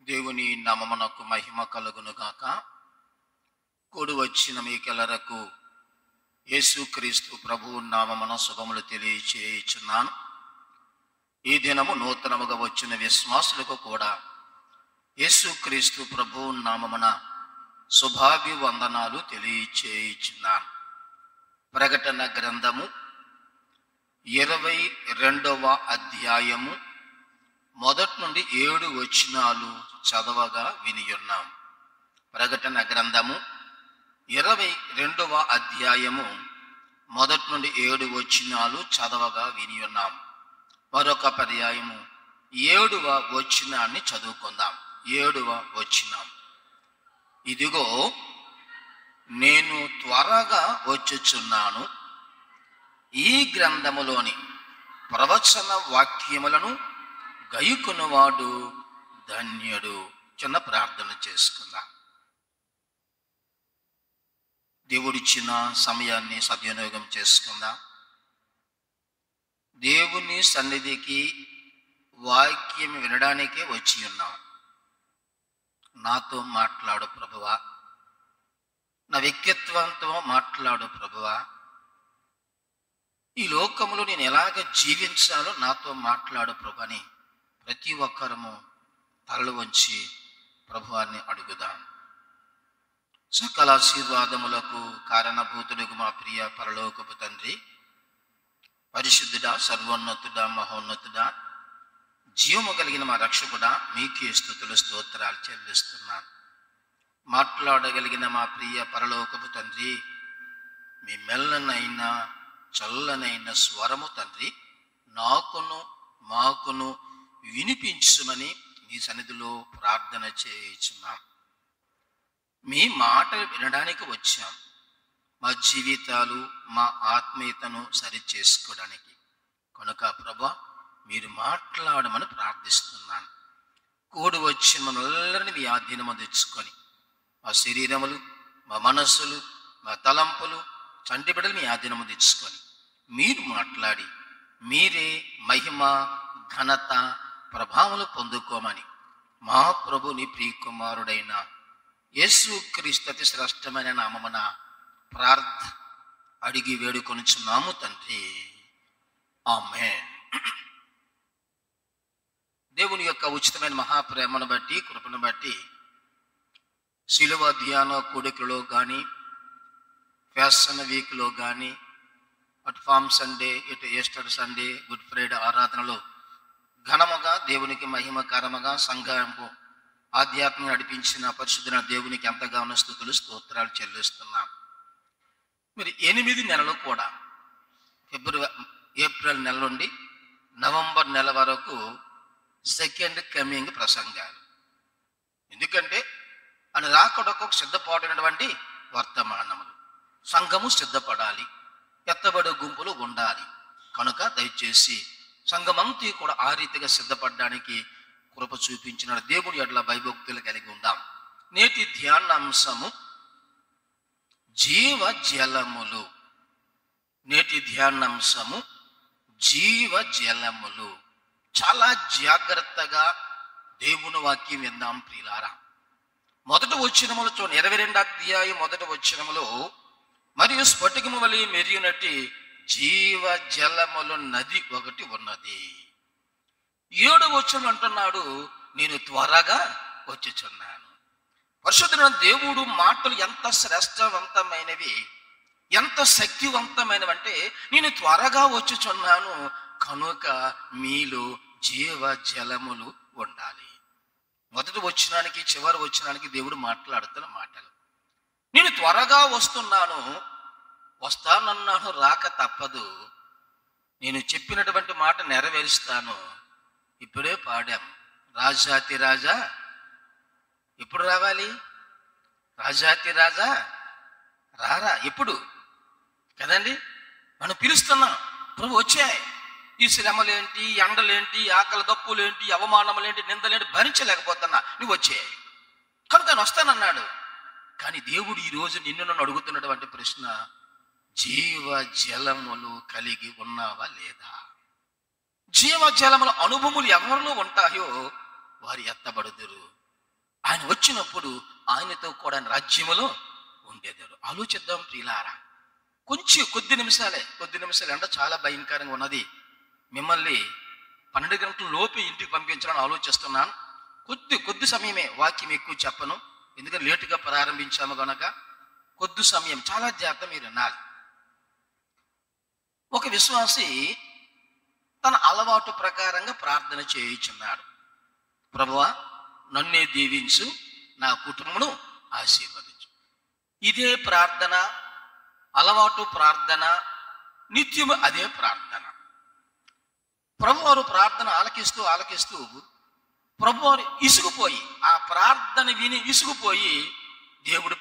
దేవుని నామమునకు మహిమ కలుగును గాక. కూడి వచ్చిన మీకెల్లరకు యేసుక్రీస్తు ప్రభువు నామమున శుభములు తెలియచేయుచున్నాను. ఈ దినము నూతనముగా వచ్చిన విశ్వాసులకు కూడా యేసుక్రీస్తు ప్రభువు నామమున శుభాభివందనాలు తెలియచేయుచున్నాను. ప్రకటన గ్రంథము 22వ అధ్యాయము మొదటి నుండి 7 వచనాలు చదవగా వినియున్నాం. ప్రకటన గ్రంథము 22వ అధ్యాయము మొదటి నుండి 7 వచనాలు చదవగా వినియున్నాం. మరొక పర్యాయము 7వ వచనాన్ని చదువుకుందాం. 7వ వచనం, ఇదిగో నేను త్వరగా వచ్చుచున్నాను, ఈ గ్రంథములోని ప్రవచన వాక్యములను గైకొనువాడు ధన్యుడు. చిన్న ప్రార్థన చేసుకుందాం. దేవుడిచ్చిన సమయాన్ని సద్వినియోగం చేసుకుందాం. దేవుని సన్నిధికి వాక్యం వినడానికే వచ్చి ఉన్నాం. నాతో మాట్లాడు ప్రభువా, నా వ్యక్తిత్వంతో మాట్లాడు ప్రభువా, ఈ లోకంలో నేను ఎలాగ జీవించాలో నాతో మాట్లాడు ప్రభు అని ప్రతి ఒక్కరము తలలు వంచి ప్రభువాన్ని అడుగుదాం. సకల ఆశీర్వాదములకు కారణభూతులకు మా ప్రియ పరలోకపు తండ్రి, పరిశుద్ధుడా, సర్వోన్నతుడా, మహోన్నతుడా, జీవము కలిగిన మా రక్షకుడా, మీకే స్తుతులు స్తోత్రాలు చెల్లిస్తున్నాను. మాట్లాడగలిగిన మా ప్రియ పరలోకపు తండ్రి, మీ మెల్లనైనా చల్లనైన స్వరము తండ్రి నాకును మాకును వినిపించమని మీ సన్నిధిలో ప్రార్థన చేయుచున్నాం. మీ మాటలు వినడానికి వచ్చాం. మా జీవితాలు, మా ఆత్మీయతను సరిచేసుకోవడానికి. కనుక ప్రభా, మీరు మాట్లాడమని ప్రార్థిస్తున్నాను. కూడి వచ్చిన మనల్ని మీ ఆధీనము తెచ్చుకొని, మా శరీరములు, మా మనస్సులు, మా తలంపులు, చంటి బిడ్డలు మీ ఆధీనము తెచ్చుకొని మీరు మాట్లాడి మీరే మహిమ, ఘనత, ప్రభావములు పొందుకోమని మా ప్రభుని ప్రియకుమారుడైన యేసుక్రీస్తు అతి శ్రేష్టమైన నామమున అడిగి వేడుకొనుచున్నాము తండ్రి, ఆమేన్. దేవుని యొక్క ఉచితమైన మహాప్రేమను బట్టి, కృపను బట్టి శిలువ ధ్యాన కూడికలో కానీ, ఫ్యాషన్ వీక్లో కానీ, అటు ఫామ్ సండే, ఇటు ఈస్టర్ సండే, గుడ్ ఫ్రైడే ఆరాధనలో ఘనముగా దేవునికి మహిమకరముగా సంఘము ఆధ్యాత్మిక నడిపించిన పరిశుద్ధుల దేవునికి ఎంతగానో స్తుతులు స్తోత్రాలు చెల్లిస్తున్నాం. మరి 8 నెలలు కూడా ఏప్రిల్ నెల నుండి నవంబర్ నెల వరకు సెకండ్ కమింగ్ ప్రసంగాలు. ఎందుకంటే అని రాకడకు సిద్ధపడినటువంటి వర్తమానములు. సంఘము సిద్ధపడాలి, ఎత్తబడే గుంపులు ఉండాలి. కనుక దయచేసి సంఘమంతా కూడా ఆ రీతిగా సిద్ధపడడానికి కృప చూపించిన దేవుని ఎడల భయభక్తులు కలిగి ఉందాం. నేటి ధ్యానాంశము జీవ జలములు. నేటి ధ్యానాంశము జీవ జలములు. చాలా జాగ్రత్తగా దేవుని వాక్యం విందాం ప్రియులారా. మొదటి వచనములో చూడండి, 22వ అధ్యాయం మొదటి వచనములో, మరియు స్ఫటికము వలె మెరియునట్టి జీవ జలములు నది ఒకటి ఉన్నది. 7వ వచనం అంటున్నాడు, నేను త్వరగా వచ్చుచున్నాను. పరిశుద్ధుడైన దేవుడు మాటలు ఎంత శ్రేష్టవంతమైనవి, ఎంత శక్తివంతమైనవి అంటే, నేను త్వరగా వచ్చుచున్నాను కనుక మీలో జీవ జలములు ఉండాలి. మొదటి వచనానికి చివరి వచనానికి దేవుడు మాట్లాడుతున్న మాటలు. నేను త్వరగా వస్తున్నాను, వస్తానన్నాను, రాక తప్పదు, నేను చెప్పినటువంటి మాట నెరవేరుస్తాను. ఇప్పుడే పాడాం, రాజాతి రాజా ఎప్పుడు రావాలి? రాజాతి రాజా రారా ఎప్పుడు కదండి. మనం పిలుస్తున్నాం, ప్రభు వచ్చాయి. ఈ శ్రమలేంటి, ఎండలేంటి, ఆకలి దప్పులేంటి, అవమానములేంటి, నిందలేంటి భరించలేకపోతున్నా, నువ్వు వచ్చాయి కనుక నేను వస్తానన్నాడు. కానీ దేవుడు ఈరోజు నిన్ను నన్ను అడుగుతున్నటువంటి ప్రశ్న, జీవ జలములు కలిగి ఉన్నావా లేదా? జీవ జలముల అనుభవములు ఎవరిలో ఉంటాయో వారు ఎత్తబడుదురు. ఆయన వచ్చినప్పుడు ఆయనతో కూడా రాజ్యములో ఉండేదారు. ఆలోచిద్దాం ప్రియులారా. కొద్ది నిమిషాలే అంటే చాలా భయంకరంగా ఉన్నది. మిమ్మల్ని 12 గంటల లోపు ఇంటికి పంపించాలని ఆలోచిస్తున్నాను. కొద్ది సమయమే, వాక్యం ఎక్కువ చెప్పను, ఎందుకంటే లేటుగా ప్రారంభించాము కనుక కొద్ది సమయం, చాలా జాగ్రత్త మీరు వినాలి. ఒక విశ్వాసి తన అలవాటు ప్రకారంగా ప్రార్థన చేయుచున్నాడు. ప్రభువా, నన్నే దీవించు, నా కుటుంబమును ఆశీర్వదించు. ఇదే ప్రార్థన, అలవాటు ప్రార్థన, నిత్యము అదే ప్రార్థన. ప్రభువారు ప్రార్థన ఆలకిస్తూ ప్రభువారు ఇసుగుపోయి, ఆ ప్రార్థన విని ఇసుగుపోయి దేవుడు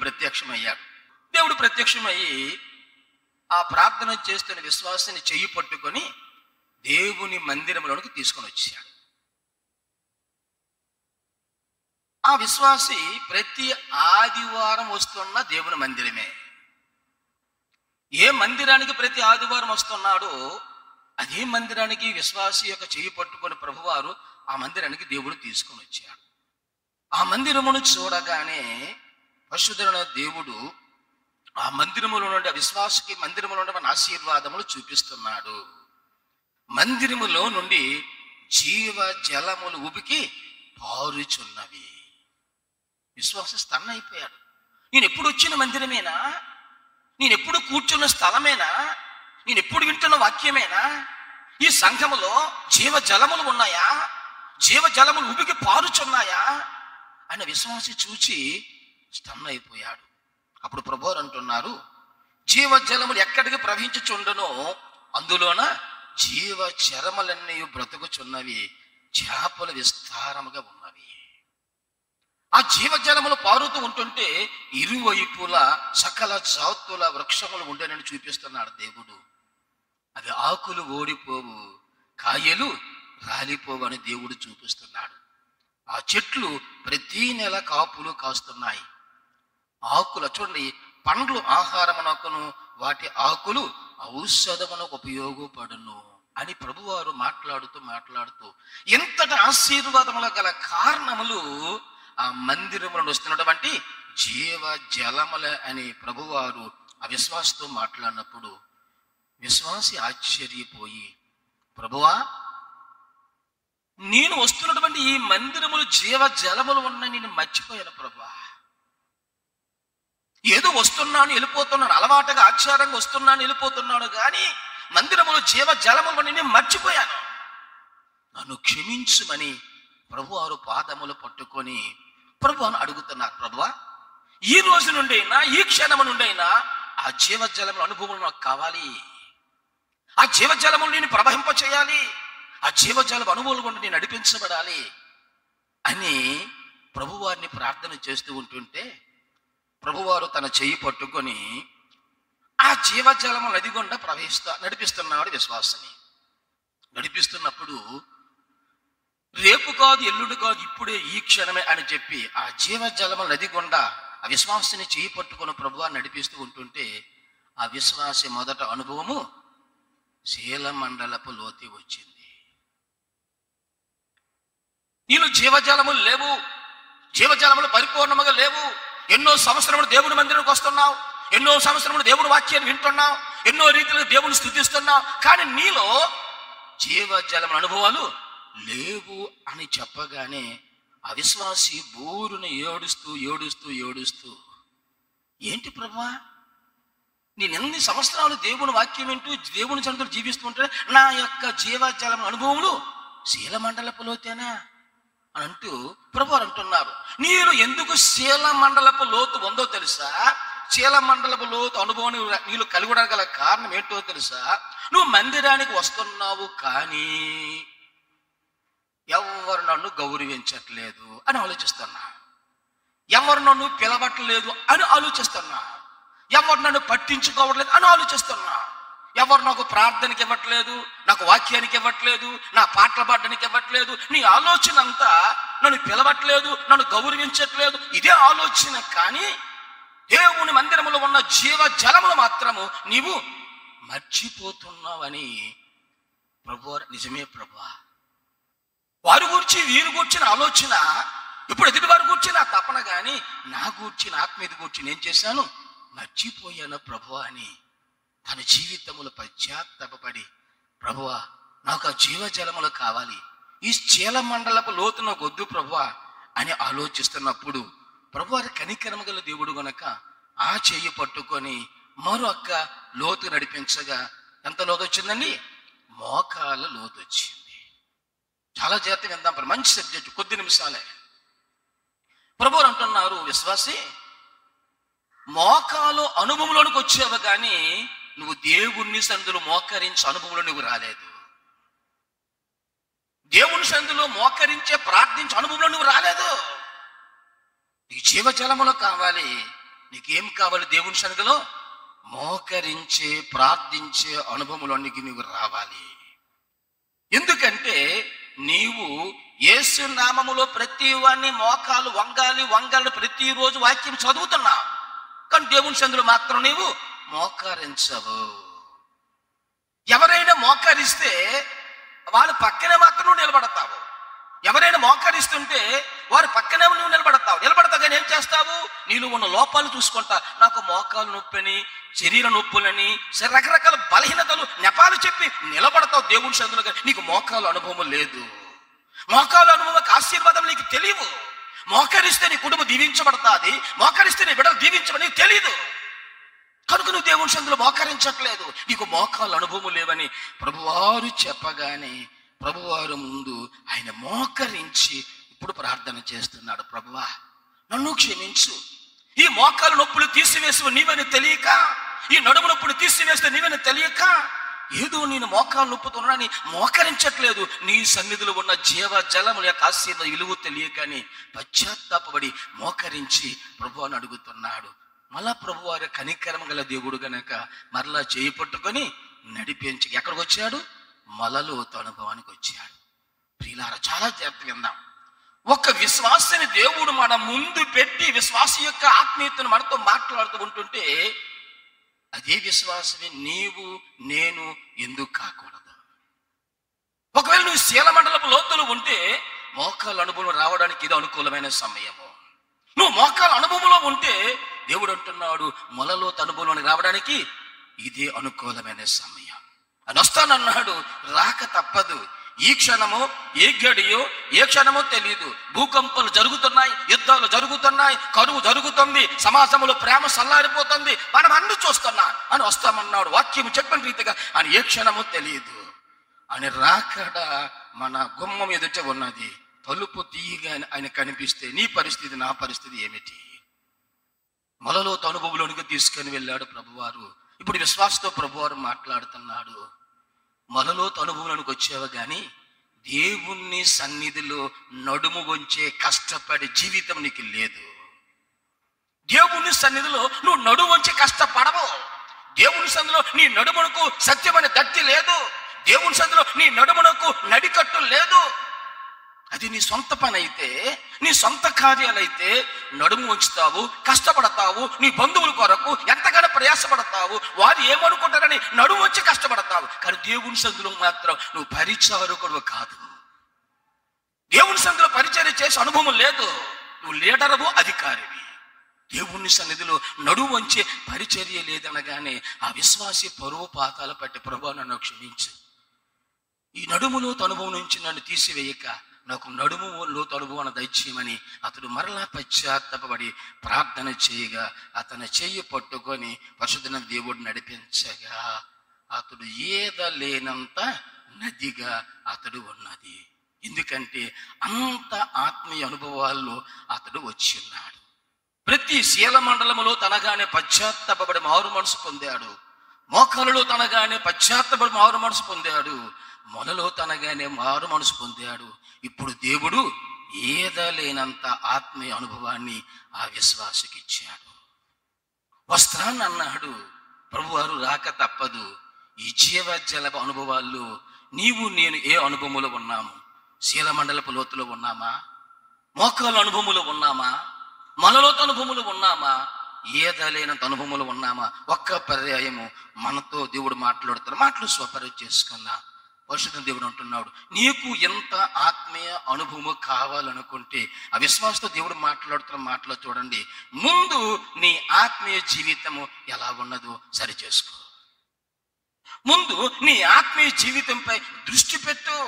ప్రత్యక్షమయ్యి ఆ ప్రార్థన చేస్తున్న విశ్వాసాన్ని చెయ్యి పట్టుకొని దేవుని మందిరంలోనికి తీసుకొని వచ్చాడు. ఆ విశ్వాసి ప్రతి ఆదివారం వస్తున్న దేవుని మందిరమే. ఏ మందిరానికి ప్రతి ఆదివారం వస్తున్నాడో అదే మందిరానికి విశ్వాసి యొక్క చెయ్యి పట్టుకొని ప్రభువారు ఆ మందిరానికి దేవుడు తీసుకొని వచ్చాడు. ఆ మందిరమును చూడగానే పరిశుద్ధుడైన దేవుడు ఆ మందిరములో నుండి, ఆ విశ్వాసకి మందిరములో నుండి ఆశీర్వాదములు చూపిస్తున్నాడు. మందిరములో నుండి జీవ జలములు ఉబికి పారుచున్నవి. విశ్వాసం స్తన్న అయిపోయాడు. నేను ఎప్పుడు వచ్చిన మందిరమేనా? నేను ఎప్పుడు కూర్చున్న స్థలమేనా? నేను ఎప్పుడు వింటున్న వాక్యమేనా? ఈ సంఘములో జీవ జలములు ఉన్నాయా? జీవ జలములు ఉబికి పారుచున్నాయా అన్న విశ్వాసి చూచి స్తన్న అయిపోయాడు. అప్పుడు ప్రభువారు అంటున్నారు, జీవ జలములు ఎక్కడికి ప్రవహించుచుండునో అందులోన జీవ చరములన్నీ బ్రతుకుచున్నవి, చేపలు విస్తారముగా ఉన్నవి. ఆ జీవజలములు పారుతూ ఉంటుంటే ఇరువైపుల సకల జాతుల వృక్షములు ఉండేనని చూపిస్తున్నాడు దేవుడు. అవి ఆకులు ఓడిపోవు, కాయలు రాలిపోవు అని దేవుడు చూపిస్తున్నాడు. ఆ చెట్లు ప్రతి నెల కాపులు కాస్తున్నాయి. ఆకులు చూడండి, పండ్లు ఆహారమునకును వాటి ఆకులు ఔషధమునకు ఉపయోగపడును అని ప్రభువారు మాట్లాడుతూ ఎంతటి ఆశీర్వాదముల గల కారణములు ఆ మందిరములను వస్తున్నటువంటి జీవ జలముల అని ప్రభువారు ఆ విశ్వాసతో మాట్లాడినప్పుడు విశ్వాసి ఆశ్చర్యపోయి, ప్రభువా, నేను వస్తున్నటువంటి ఈ మందిరములు జీవ జలములు ఉన్నాయి, నేను మర్చిపోయాను ప్రభువా. ఏదో వస్తున్నాను వెళ్ళిపోతున్నాను, అలవాటుగా ఆచారంగా వస్తున్నాను వెళ్ళిపోతున్నాను, కానీ మందిరములు జీవ జలములు నేను మర్చిపోయాను, నన్ను క్షమించుమని ప్రభువారు పాదములు పట్టుకొని ప్రభువాను అడుగుతున్నారు. ప్రభువా, ఈ రోజు నుండి అయినా, ఈ క్షణము నుండి అయినా ఆ జీవజలముల అనుభవం నాకు కావాలి. ఆ జీవజలములు నేను ప్రవహింప చేయాలి. ఆ జీవజలం అనుభవం కూడా నేను నడిపించబడాలి అని ప్రభువారిని ప్రార్థన చేస్తూ ఉంటుంటే ప్రభువారు తన చెయ్యి పట్టుకొని ఆ జీవజలము నది గుండా నడిపిస్తున్నాడు విశ్వాసని. నడిపిస్తున్నప్పుడు రేపు కాదు, ఎల్లుడు కాదు, ఇప్పుడే, ఈ క్షణమే అని చెప్పి ఆ జీవజలము నది గుండా ఆ విశ్వాసిని చెయ్యి పట్టుకుని ప్రభువాన్ని నడిపిస్తూ ఉంటుంటే ఆ విశ్వాసి మొదట అనుభవము శీలమండలపు లోతి వచ్చింది. నీళ్ళు జీవజలములు లేవు, జీవజలములు పరిపూర్ణముగా లేవు. ఎన్నో సంవత్సరములు దేవుని మందిరానికి వస్తున్నావు, ఎన్నో సంవత్సరములు దేవుని వాక్యాన్ని వింటున్నావు, ఎన్నో రీతిలో దేవుని స్తుతిస్తున్నావు, కానీ నీలో జీవజలముల అనుభవాలు లేవు అని చెప్పగానే అవిశ్వాసి బూరుని ఏడుస్తూ ఏంటి ప్రభువా, నేను ఎన్ని సంవత్సరాలు దేవుని వాక్యం వింటూ దేవుని జనతలు జీవిస్తూ ఉంటే నా యొక్క జీవజలం అనుభవములు శీలమండలపు లోతేనా అని అంటూ ప్రభువారు అంటున్నారు. నీరు ఎందుకు శీలమండలపు లోతు ఉందో తెలుసా? శీలమండలపు లోతు అనుభవం నీళ్ళు కలిగి గల కారణం ఏంటో తెలుసా? నువ్వు మందిరానికి వస్తున్నావు, కానీ ఎవరు నన్ను గౌరవించట్లేదు అని ఆలోచిస్తున్నా, ఎవరు నన్ను పిలవట్లేదు అని ఆలోచిస్తున్నా, ఎవరు నన్ను పట్టించుకోవట్లేదు అని ఆలోచిస్తున్నా, ఎవరు నాకు ప్రార్థనకి ఇవ్వట్లేదు, నాకు వాక్యానికి ఇవ్వట్లేదు, నా పాటలు పాడడానికి ఇవ్వట్లేదు. నీ ఆలోచన అంతా నన్ను పిలవట్లేదు, నన్ను గౌరవించట్లేదు, ఇదే ఆలోచన. కానీ దేవుని మందిరములో ఉన్న జీవ జలములు మాత్రము నీవు మర్చిపోతున్నావని ప్రభు. నిజమే ప్రభువా, వారి గురించి వీరి గురించిన ఆలోచన ఇప్పుడు ఎదుటివారి గూర్చి నా తపన కానీ నా గూర్చి, నా ఆత్మీయత గూర్చి నేను చేశాను మర్చిపోయాను ప్రభువా అని తన జీవితములో పశ్చాత్తాపపడి, ప్రభువా నాకు ఆ జీవజలములు కావాలి, ఈ చీలమండలపు లోతున వద్దు ప్రభువా అని ఆలోచిస్తున్నప్పుడు ప్రభువారి కనికరము గల దేవుడు గనక ఆ చెయ్యి పట్టుకొని మరొక లోతు నడిపించగా ఎంత లోతు వచ్చిందండి? మోకాల లోతు వచ్చింది. చాలా జాగ్రత్తగా విందాం, మంచి సబ్జెక్ట్, కొద్ది నిమిషాలే. ప్రభువారు అంటున్నారు, విశ్వాసి మోకాలు అనుభవంలోనికి వచ్చావు కానీ నువ్వు దేవుణ్ణి సన్నిధిలో మోకరించే అనుభవంలో నువ్వు రాలేదు. దేవుని సన్నిధిలో మోకరించే ప్రార్థించే అనుభవంలో నువ్వు రాలేదు. నీకు జీవజలములో కావాలి. నీకేం కావాలి? దేవుని సన్నిధిలో మోకరించే ప్రార్థించే అనుభవంలోనికి నువ్వు రావాలి. ఎందుకంటే నీవు యేసు నామములో ప్రతి వాడిని మోకాలు వంగాలి ప్రతిరోజు వాక్యం చదువుతున్నావు, కానీ దేవుని సన్నిధిలో మాత్రం నీవు మోకరించవు. ఎవరైనా మోకరిస్తే వాళ్ళ పక్కనే మాత్రం నువ్వు నిలబడతావు. ఎవరైనా మోకరిస్తుంటే వారి పక్కనే నువ్వు నిలబడతావు కానీ ఏం చేస్తావు? నీలో ఉన్న లోపాలు చూసుకుంటా. నాకు మోకాలు నొప్పిని, శరీర నొప్పులని, రకరకాల బలహీనతలు నెపాలు చెప్పి నిలబడతావు దేవుని సన్నిధిలో. నీకు మోకాలు అనుభవం లేదు. మోకాలు అనుభవం ఆశీర్వాదం నీకు తెలియవు. మోకరిస్తే నీ కుటుంబం దీవించబడతాది, మోకరిస్తే నీ బిడ్డలు దీవించమని నీకు తెలియదు కనుక నువ్వు దేవుని సన్నిధిలో మోకరించట్లేదు. నీకు మోకాలు అనుభవం లేవని ప్రభువారు చెప్పగానే ప్రభువారు ముందు ఆయన మోకరించి ఇప్పుడు ప్రార్థన చేస్తున్నాడు. ప్రభువా నన్ను క్షమించు, ఈ మోకాలు నొప్పులు తీసివేసి నీవని తెలియక, ఈ నడుము నొప్పులు తీసివేస్తే నీవని తెలియక ఏదో నేను మోకాలు నొప్పుతున్నానని మోకరించట్లేదు. నీ సన్నిధిలో ఉన్న జీవ జలముల యొక్క ఆశీర్వాద విలువ తెలియకని పశ్చాత్తాపడి మోకరించి ప్రభువాన్ని అడుగుతున్నాడు. మళ్ళా ప్రభువారి కనికరం గల దేవుడు గనక మరలా చేయి పట్టుకొని నడిపించి ఎక్కడికి వచ్చాడు? మలలోతు అనుభవానికి వచ్చాడు. ప్రియులారా చాలా జాగ్రత్తగా విందాం. ఒక విశ్వాసిని దేవుడు మన ముందు పెట్టి విశ్వాస యొక్క ఆత్మీయతను మనతో మాట్లాడుతూ ఉంటుంటే అదే విశ్వాసమే నీవు నేను ఎందుకు కాకూడదు? ఒకవేళ నువ్వు శీలమండలపు లోతులు ఉంటే మోకాల అనుభవం రావడానికి ఇది అనుకూలమైన సమయము. నువ్వు మోకాల అనుభవంలో ఉంటే దేవుడు అంటున్నాడు మొలలోతు అనుభవంలోకి రావడానికి ఇదే అనుకూలమైన సమయం. అని వస్తానన్నాడు, రాక తప్పదు. ఈ క్షణము ఏ గడియో ఏ క్షణమో తెలియదు. భూకంపాలు జరుగుతున్నాయి, యుద్ధాలు జరుగుతున్నాయి, కరువు జరుగుతుంది, సమాజంలో ప్రేమ సల్లారిపోతుంది, మనం అన్ని చూస్తున్నా అని వస్తామన్నాడు. వాక్యం చెప్పిన రీతిగా అని ఏ క్షణమో తెలియదు అని రాకడ మన గుమ్మం ఎదుట ఉన్నది. తలుపు తీయగా ఆయన కనిపిస్తే నీ పరిస్థితి నా పరిస్థితి ఏమిటి? మొలలోతు అనుభవంలోనికి తీసుకొని వెళ్ళాడు ప్రభువారు. ఇప్పుడు విశ్వాసతో ప్రభువారు మాట్లాడుతున్నాడు. మొలలోతు అనుభవంలోనికి వచ్చావు కానీ దేవుణ్ణి సన్నిధిలో నడుము వంచే కష్టపడే జీవితం నీకు లేదు. దేవుని సన్నిధిలో నువ్వు నడుము వంచి కష్టపడవు. దేవుని సన్నిధిలో నీ నడుమునకు సత్యమైన దట్టి లేదు. దేవుని సన్నిధిలో నీ నడుమునకు నడికట్టు లేదు. అది నీ సొంత పని అయితే, నీ సొంత కార్యాలైతే నడుము ఉంచుతావు, కష్టపడతావు, నీ బంధువుల కొరకు ఎంతగానో ప్రయాసపడతావు, వారు ఏమనుకుంటారని నడుము వచ్చి కష్టపడతావు. కానీ దేవుని సన్నిధిలో మాత్రం నువ్వు పరిచారకుడు కాదు. దేవుని సన్నిధిలో పరిచర్య చేసే అనుభవం లేదు. నువ్వు లీడరవు, అధికారివి. దేవుని సన్నిధిలో నడుము వంచే పరిచర్య లేదనగానే ఆ విశ్వాసి పరువు పాతాల పట్టి ప్రభువా నన్ను క్షమించు, ఈ నడుములో అనుభవం నుంచి నన్ను తీసివేయక నాకు నడుములో అనుభవం దయచేయమని అతడు మరలా పశ్చాత్తాపడి ప్రార్థన చేయగా అతని చెయ్యి పట్టుకొని పరిశుద్ధ దేవుడు నడిపించగా అతడు ఏదలేనంత నదిగా అతడు ఉన్నది. ఎందుకంటే అంత ఆత్మీయ అనుభవాల్లో అతడు వచ్చి ఉన్నాడు. ప్రతి శీలమండలములో తనగానే పశ్చాత్తాపడి మారు మనసు పొందాడు. మోకాలలో తనగానే పశ్చాత్తాపడి మారు మనసు పొందాడు. మొలలో తనగానే మారు మనసు పొందాడు. ఇప్పుడు దేవుడు ఏదలేనంత ఆత్మీయ అనుభవాన్ని ఆ విశ్వాసకి ఇచ్చాడు. వస్త్రాన్ని అన్నాడు, ప్రభువారు రాక తప్పదు. ఈ జీవజల అనుభవాల్లో నీవు నేను ఏ అనుభవంలో ఉన్నాము? శీలమండలపు లోతులో ఉన్నామా? మోకాల అనుభవంలో ఉన్నామా? మనలోతు అనుభవంలో ఉన్నామా? ఏదలేనంత అనుభవంలో ఉన్నామా? ఒక్క పర్యాయము మనతో దేవుడు మాట్లాడుతారు. మాటలు స్వపరి చేసుకున్నా పరిశుద్ధ దేవుడు అంటున్నాడు, నీకు ఎంత ఆత్మీయ అనుభవము కావాలనుకుంటే ఆ విశ్వాసంతో దేవుడు మాట్లాడుతున్న మాటలో చూడండి, ముందు నీ ఆత్మీయ జీవితము ఎలా ఉన్నదో సరి చేసుకో. ముందు నీ ఆత్మీయ జీవితంపై దృష్టి పెట్టు.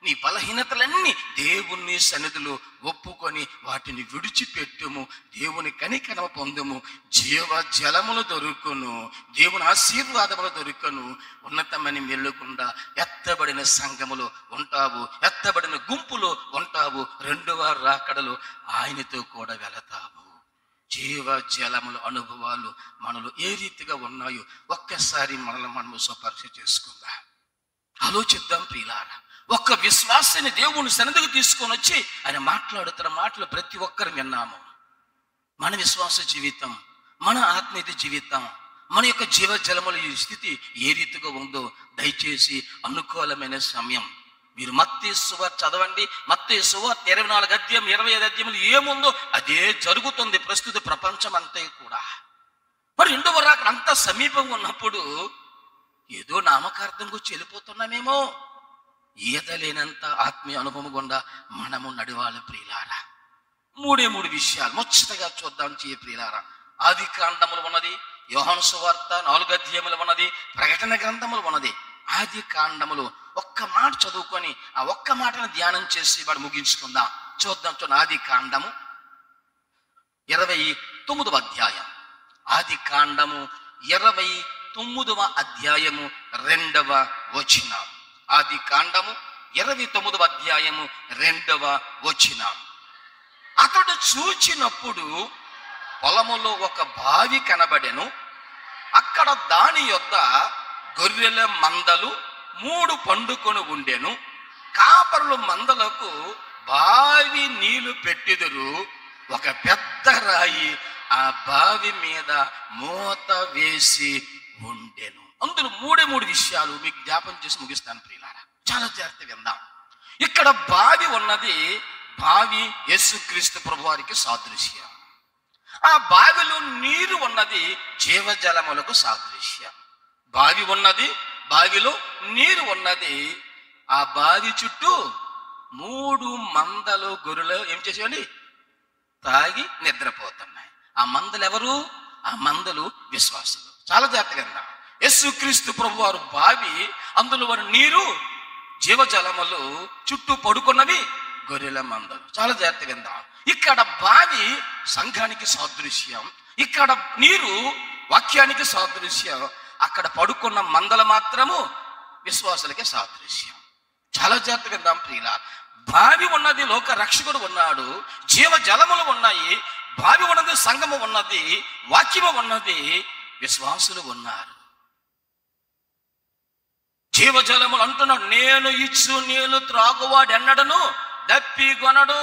నీ బలహీనతలన్నీ దేవుని సన్నిధిలో ఒప్పుకొని వాటిని విడిచిపెట్టుము. దేవుని కనికరమ పొందుము. జీవ జలములు దొరుకును, దేవుని ఆశీర్వాదములు దొరుకును. ఉన్నతమైన మెల్లుకుండా ఎత్తబడిన సంఘములో ఉంటావు, ఎత్తబడిన గుంపులో ఉంటావు. రెండవ రాకడలో ఆయనతో కూడా వెళతావు. జీవ జలముల అనుభవాలు మనలో ఏ రీతిగా ఉన్నాయో ఒక్కసారి మనము స్వపరీక్ష చేసుకుందాం, ఆలోచిద్దాం ప్రియులారా. ఒక్క విశ్వాసాన్ని దేవుని సన్నిధికి తీసుకొని వచ్చి ఆయన మాట్లాడుతున్న మాటలు ప్రతి ఒక్కరు విన్నాము. మన విశ్వాస జీవితం, మన ఆత్మీయ జీవితం, మన యొక్క జీవ జలముల ఈ స్థితి ఏ రీతిగా ఉందో దయచేసి అనుకూలమైన సమయం మీరు మత్తయి సువార్త చదవండి. మత్తయి సువార్త 24 అధ్యాయం 25 అధ్యాయములు ఏముందో అదే జరుగుతుంది ప్రస్తుత ప్రపంచం అంతా కూడా. మరి రెండవ రాకడ అంత సమీపంగా ఉన్నప్పుడు ఏదో నామకార్థం గురించి వెళ్ళిపోతున్నామేమో. ఈదలేనంత ఆత్మీయ అనుభవం గుండా మనము నడివాలి ప్రియులారా. మూడు విషయాలు ముచ్చటగా చూద్దాం చేయ ప్రియులారా. ఆది కాండములు ఉన్నది, యోహాను సువార్త 4 అధ్యాయములు ఉన్నది, ప్రకటన గ్రంథములు ఉన్నది. ఆది కాండములు ఒక్క మాట చదువుకొని ఆ ఒక్క మాటను ధ్యానం చేసి వాడు ముగించుకుందాం. చూద్దాం. ఆది కాండము 29వ అధ్యాయం. ఆది కాండము 29వ అధ్యాయము 2వ వచనం. ఆది కాండము 29వ అధ్యాయము 2వ వచనం. అతడు చూచినప్పుడు పొలములో ఒక బావి కనబడెను. అక్కడ దాని యొద్ద గొర్రెల మందలు 3 పండుకొని ఉండెను. కాపరులు మందలకు బావి నీళ్లు పెట్టిదురు. ఒక పెద్ద రాయి ఆ బావి మీద మూత వేసి ఉండెను. అందులో మూడు విషయాలు మీకు జ్ఞాపం చేసి ముగిస్తాను ప్రియులారా. చాలా జాగ్రత్తగా విందాం. ఇక్కడ బావి ఉన్నది, బావి యేసుక్రీస్తు ప్రభువారికి సాదృశ్యం. ఆ బావిలో నీరు ఉన్నది జీవజలములకు సాదృశ్యం. బావి ఉన్నది, బావిలో నీరు ఉన్నది. ఆ బావి చుట్టూ 3 మందలు గొర్రెలు ఏం చేసేవండి, తాగి నిద్రపోతున్నాయి. ఆ మందలు ఎవరు? ఆ మందలు విశ్వాసులు. చాలా జాగ్రత్తగా విందాం. యేసుక్రీస్తు ప్రభువారు బావి, అందులో వారి నీరు జీవజలములు, చుట్టూ పడుకున్నవి గొర్రెల మందలు. చాలా జాగ్రత్తగా విందాం. ఇక్కడ బావి సంఘానికి సాదృశ్యం, ఇక్కడ నీరు వాక్యానికి సాదృశ్యం, అక్కడ పడుకున్న మందలు మాత్రము విశ్వాసులకే సాదృశ్యం. చాలా జాగ్రత్తగా విందాం ప్రియులా. బావి ఉన్నది, లోక రక్షకుడు ఉన్నాడు, జీవ జలములు ఉన్నాయి. బావి ఉన్నది, సంఘము ఉన్నది, వాక్యము ఉన్నది, విశ్వాసులు ఉన్నారు. జీవజలములు అంటున్నాడు, నేను ఇచ్చు నీళ్లు త్రాగువాడు ఎన్నడను దప్పిగొనడు.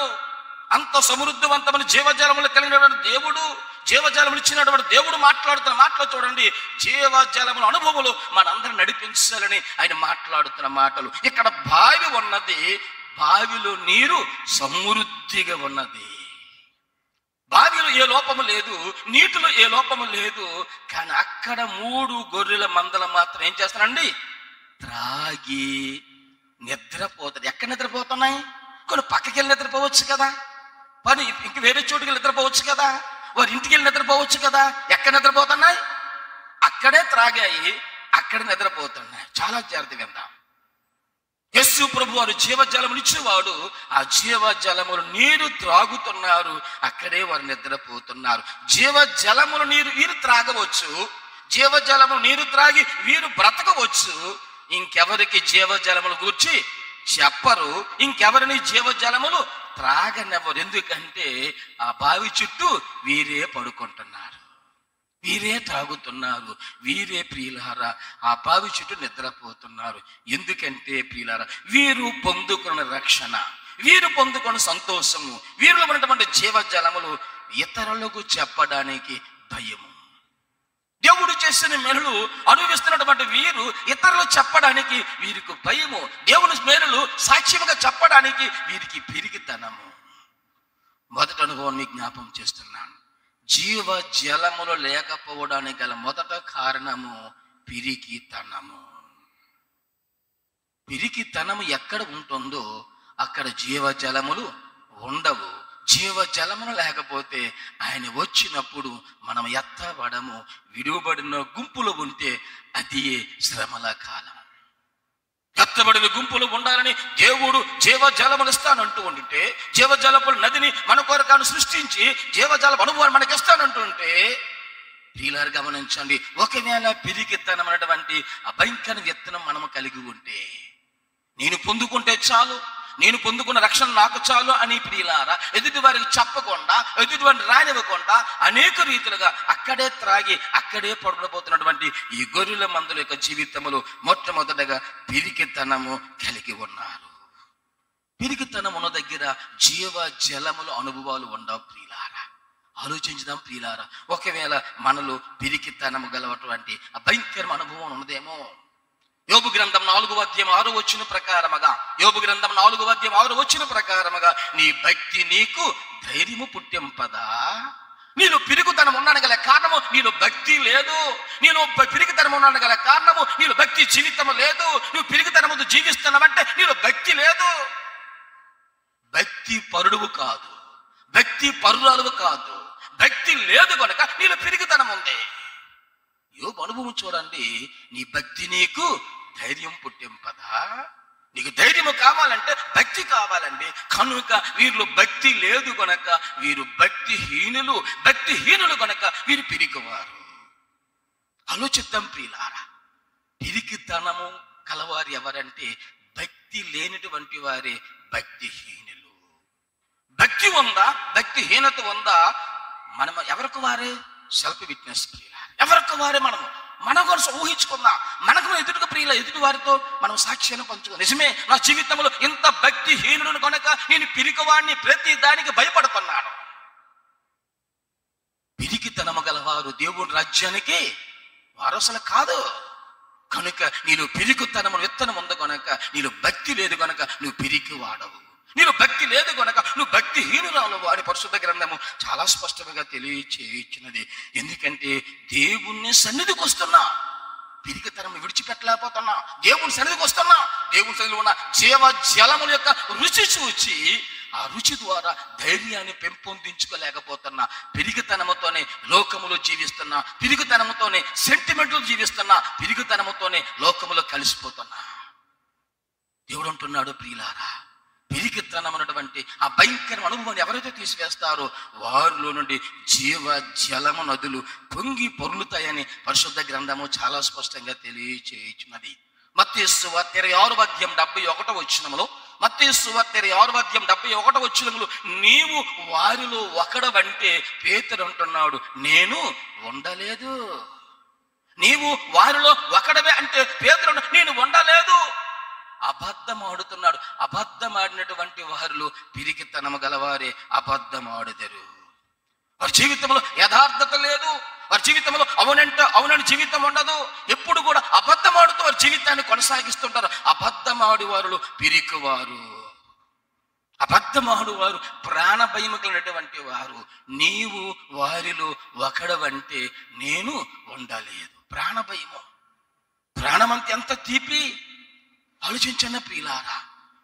అంత సమృద్ధివంతమైన జీవజలములు కలిగినటువంటి దేవుడు, జీవజలములు ఇచ్చినటువంటి దేవుడు మాట్లాడుతున్న మాటలు చూడండి. జీవజలముల అనుభవములు మనందరం నడిపించాలని ఆయన మాట్లాడుతున్న మాటలు. ఇక్కడ బావి ఉన్నది, బావిలో నీరు సమృద్ధిగా ఉన్నది. బావిలో ఏ లోపము లేదు, నీటిలో ఏ లోపము లేదు. కానీ అక్కడ 3 గొర్రెల మందలు మాత్రం ఏం చేస్తానండి, త్రాగి నిద్రపోతుంది. ఎక్కడ నిద్రపోతున్నాయి? కొన్ని పక్కకి వెళ్ళి నిద్రపోవచ్చు కదా, పని ఇంక వేరే చోటుకి వెళ్ళి నిద్రపోవచ్చు కదా, వారి ఇంటికి వెళ్ళి నిద్రపోవచ్చు కదా. ఎక్కడ నిద్రపోతున్నాయి? అక్కడే త్రాగాయి, అక్కడ నిద్రపోతున్నాయి. చాలా జాగ్రత్తగా విందాం. యేసు ప్రభు వారు జీవజలములు ఇచ్చేవాడు. ఆ జీవజలములు నీరు త్రాగుతున్నారు, అక్కడే వారు నిద్రపోతున్నారు. జీవజలములు నీరు వీరు త్రాగవచ్చు, జీవజలములు నీరు త్రాగి వీరు బ్రతకవచ్చు. ఇంకెవరికి జీవజలములు గూర్చి చెప్పరు, ఇంకెవరిని జీవజలములు త్రాగనెవరు. ఎందుకంటే ఆ బావి చుట్టూ వీరే పడుకుంటున్నారు, వీరే త్రాగుతున్నారు, వీరే ప్రియులారా ఆ బావి చుట్టూ నిద్రపోతున్నారు. ఎందుకంటే ప్రియులారా, వీరు పొందుకున్న రక్షణ, వీరు పొందుకున్న సంతోషము, వీరిలో ఉన్నటువంటి జీవజలములు ఇతరులకు చెప్పడానికి భయము. దేవుడు చేసిన మేలులు అనుభవిస్తున్నటువంటి వీరు ఇతరులు చెప్పడానికి వీరికి భయము. దేవుని మేలులు సాక్ష్యముగా చెప్పడానికి వీరికి పిరికితనము. మొదటి అనుభవం మీకు జ్ఞాపం చేస్తున్నాను. జీవ జలములు లేకపోవడానికి గల మొదట కారణము పిరికితనము. పిరికితనము ఎక్కడ ఉంటుందో అక్కడ జీవజలములు ఉండవు. జీవజలములు లేకపోతే ఆయన వచ్చినప్పుడు మనం ఎత్తబడము. విడువబడిన గుంపులు ఉంటే అది శ్రమల కాలం. ఎత్తబడిన గుంపులు ఉండాలని దేవుడు జీవజలములు ఇస్తానంటూ ఉంటే, జీవజలపుల నదిని మన కొరకాను సృష్టించి జీవజల అనుభవాన్ని మనకి ఇస్తానంటుంటే, ప్రియులారు గమనించండి, ఒకవేళ పిరికితనం అనేటువంటి అభయంకర విత్తనం మనము కలిగి ఉంటే, నేను పొందుకుంటే చాలు, నేను పొందుకున్న రక్షణ నాకు చాలు అని ప్రియులారా ఎదుటి వారికి చెప్పకుండా, ఎదుటి వారిని రానివ్వకుండా అనేక రీతిలుగా అక్కడే త్రాగి అక్కడే పడుకోబోతున్నటువంటి ఈ గొర్రెల మందుల యొక్క జీవితములు మొట్టమొదటగా పిరికితనము కలిగి ఉన్నారు. పిరికితనం ఉన్న దగ్గర జీవ జలముల అనుభవాలు ఉండవు ప్రియులారా. ఆలోచించుదాం ప్రియులారా, ఒకవేళ మనలో పిరికితనము గలవటువంటి భయంకరమైన అనుభవం ఉన్నదేమో. యోబు గ్రంథం 4:6 ప్రకారముగా, యోబు గ్రంథం 4:6 ప్రకారముగా, నీ భక్తి నీకు ధైర్యము పుట్టింపదా. నేను పిరికితనం ఉన్నాను గల కారణము నీలో భక్తి లేదు. నేను పిరికితనం ఉన్నాను గల కారణము నీలో భక్తి జీవితము లేదు. నువ్వు పిరికితనముతో జీవిస్తున్నావంటే నీలో భక్తి లేదు. భక్తి పరుడువు కాదు, భక్తి పరురాలువు కాదు, భక్తి లేదు కనుక నీలో పిరికితనం ఉంది. యోబు అనుభవం చూడండి. నీ భక్తి నీకు ధైర్యం పుట్టింపదా. నీకు ధైర్యము కావాలంటే భక్తి కావాలండి. కనుక వీరిలో భక్తి లేదు కనుక వీరు భక్తిహీనులు. భక్తిహీనులు కనుక వీరు పిరికివారు. ఆలోచిద్దాం ప్రియులారా, పిరికితనము కలవారు ఎవరంటే భక్తి లేనటువంటి వారే భక్తిహీనులు. భక్తి ఉందా, భక్తిహీనత ఉందా, మనం ఎవరికి వారే సెల్ఫ్ విట్నెస్ ప్రియులారా. ఎవరికి వారే మన కోసం ఊహించుకుందాం. మనకు ఎదుటిగా ప్రియుల ఎదుటి వారితో మనం సాక్ష్యాన్ని పంచుకో. నిజమే, నా జీవితంలో ఇంత భక్తిహీనుడు కనుక నేను పిరికివాడిని, ప్రతి దానికి భయపడుతున్నాను. పిరికితనము గలవారు దేవుని రాజ్యానికి వారసులు కాదు. కనుక నీలో పిరికితనము విత్తనం ఉంది కనుక, నీలో భక్తి లేదు కనుక నువ్వు పిరికి వాడవు. నీలో భక్తి లేదు కనుక నువ్వు భక్తిహీనురాలు అని పరిశుద్ధ గ్రంథము చాలా స్పష్టంగా తెలియచేయించినది. ఎందుకంటే దేవుణ్ణి సన్నిధికి వస్తున్నా, పిరికితనం విడిచిపెట్టలేకపోతున్నా. దేవుని సన్నిధికి వస్తున్నా, దేవుని సన్నిధిలో ఉన్న జీవ జలముల యొక్క రుచి చూచి ఆ రుచి ద్వారా ధైర్యాన్ని పెంపొందించుకోలేకపోతున్నా. పిరికితనముతోనే లోకములో జీవిస్తున్నా, పిరికితనముతోనే సెంటిమెంట్లు జీవిస్తున్నా, పిరికితనముతోనే లోకములో కలిసిపోతున్నా. దేవుడు అంటున్నాడు, ప్రియులారా, పిరికితనం అన్నటువంటి ఆ భయంకర అనుభవాన్ని ఎవరైతే తీసివేస్తారో వారిలో నుండి జీవ జలము నదులు పొంగి పొర్లుతాయని పరిశుద్ధ గ్రంథము చాలా స్పష్టంగా తెలియచేయుచున్నది. మత్తయి సువార్త 26:71 మత్తయి సువార్త 26:71 నీవు వారిలో ఒకడవంటే పేతురు అంటున్నాడు, నేను ఉండలేదు. నీవు వారిలో ఒకడవే అంటే పేతురు నేను ఉండలేదు. అబద్ధం ఆడుతున్నాడు. అబద్ధం ఆడినటువంటి వారిలో పిరికితనము గలవారే అబద్ధం ఆడుదరు. వారి జీవితంలో యథార్థత లేదు. వారి జీవితంలో అవునని జీవితం ఉండదు. ఎప్పుడు కూడా అబద్ధం ఆడుతూ వారి జీవితాన్ని కొనసాగిస్తుంటారు. అబద్ధమాడు వారు పిరికివారు. అబద్ధమాడు వారు ప్రాణ భయము కలిగినటువంటి వారు. నీవు వారిలో ఒకడవంటే నేను ఉండలేదు. ప్రాణ భయము, ప్రాణమంత ఎంత తీపి ఆలోచించండి ప్రియులారా.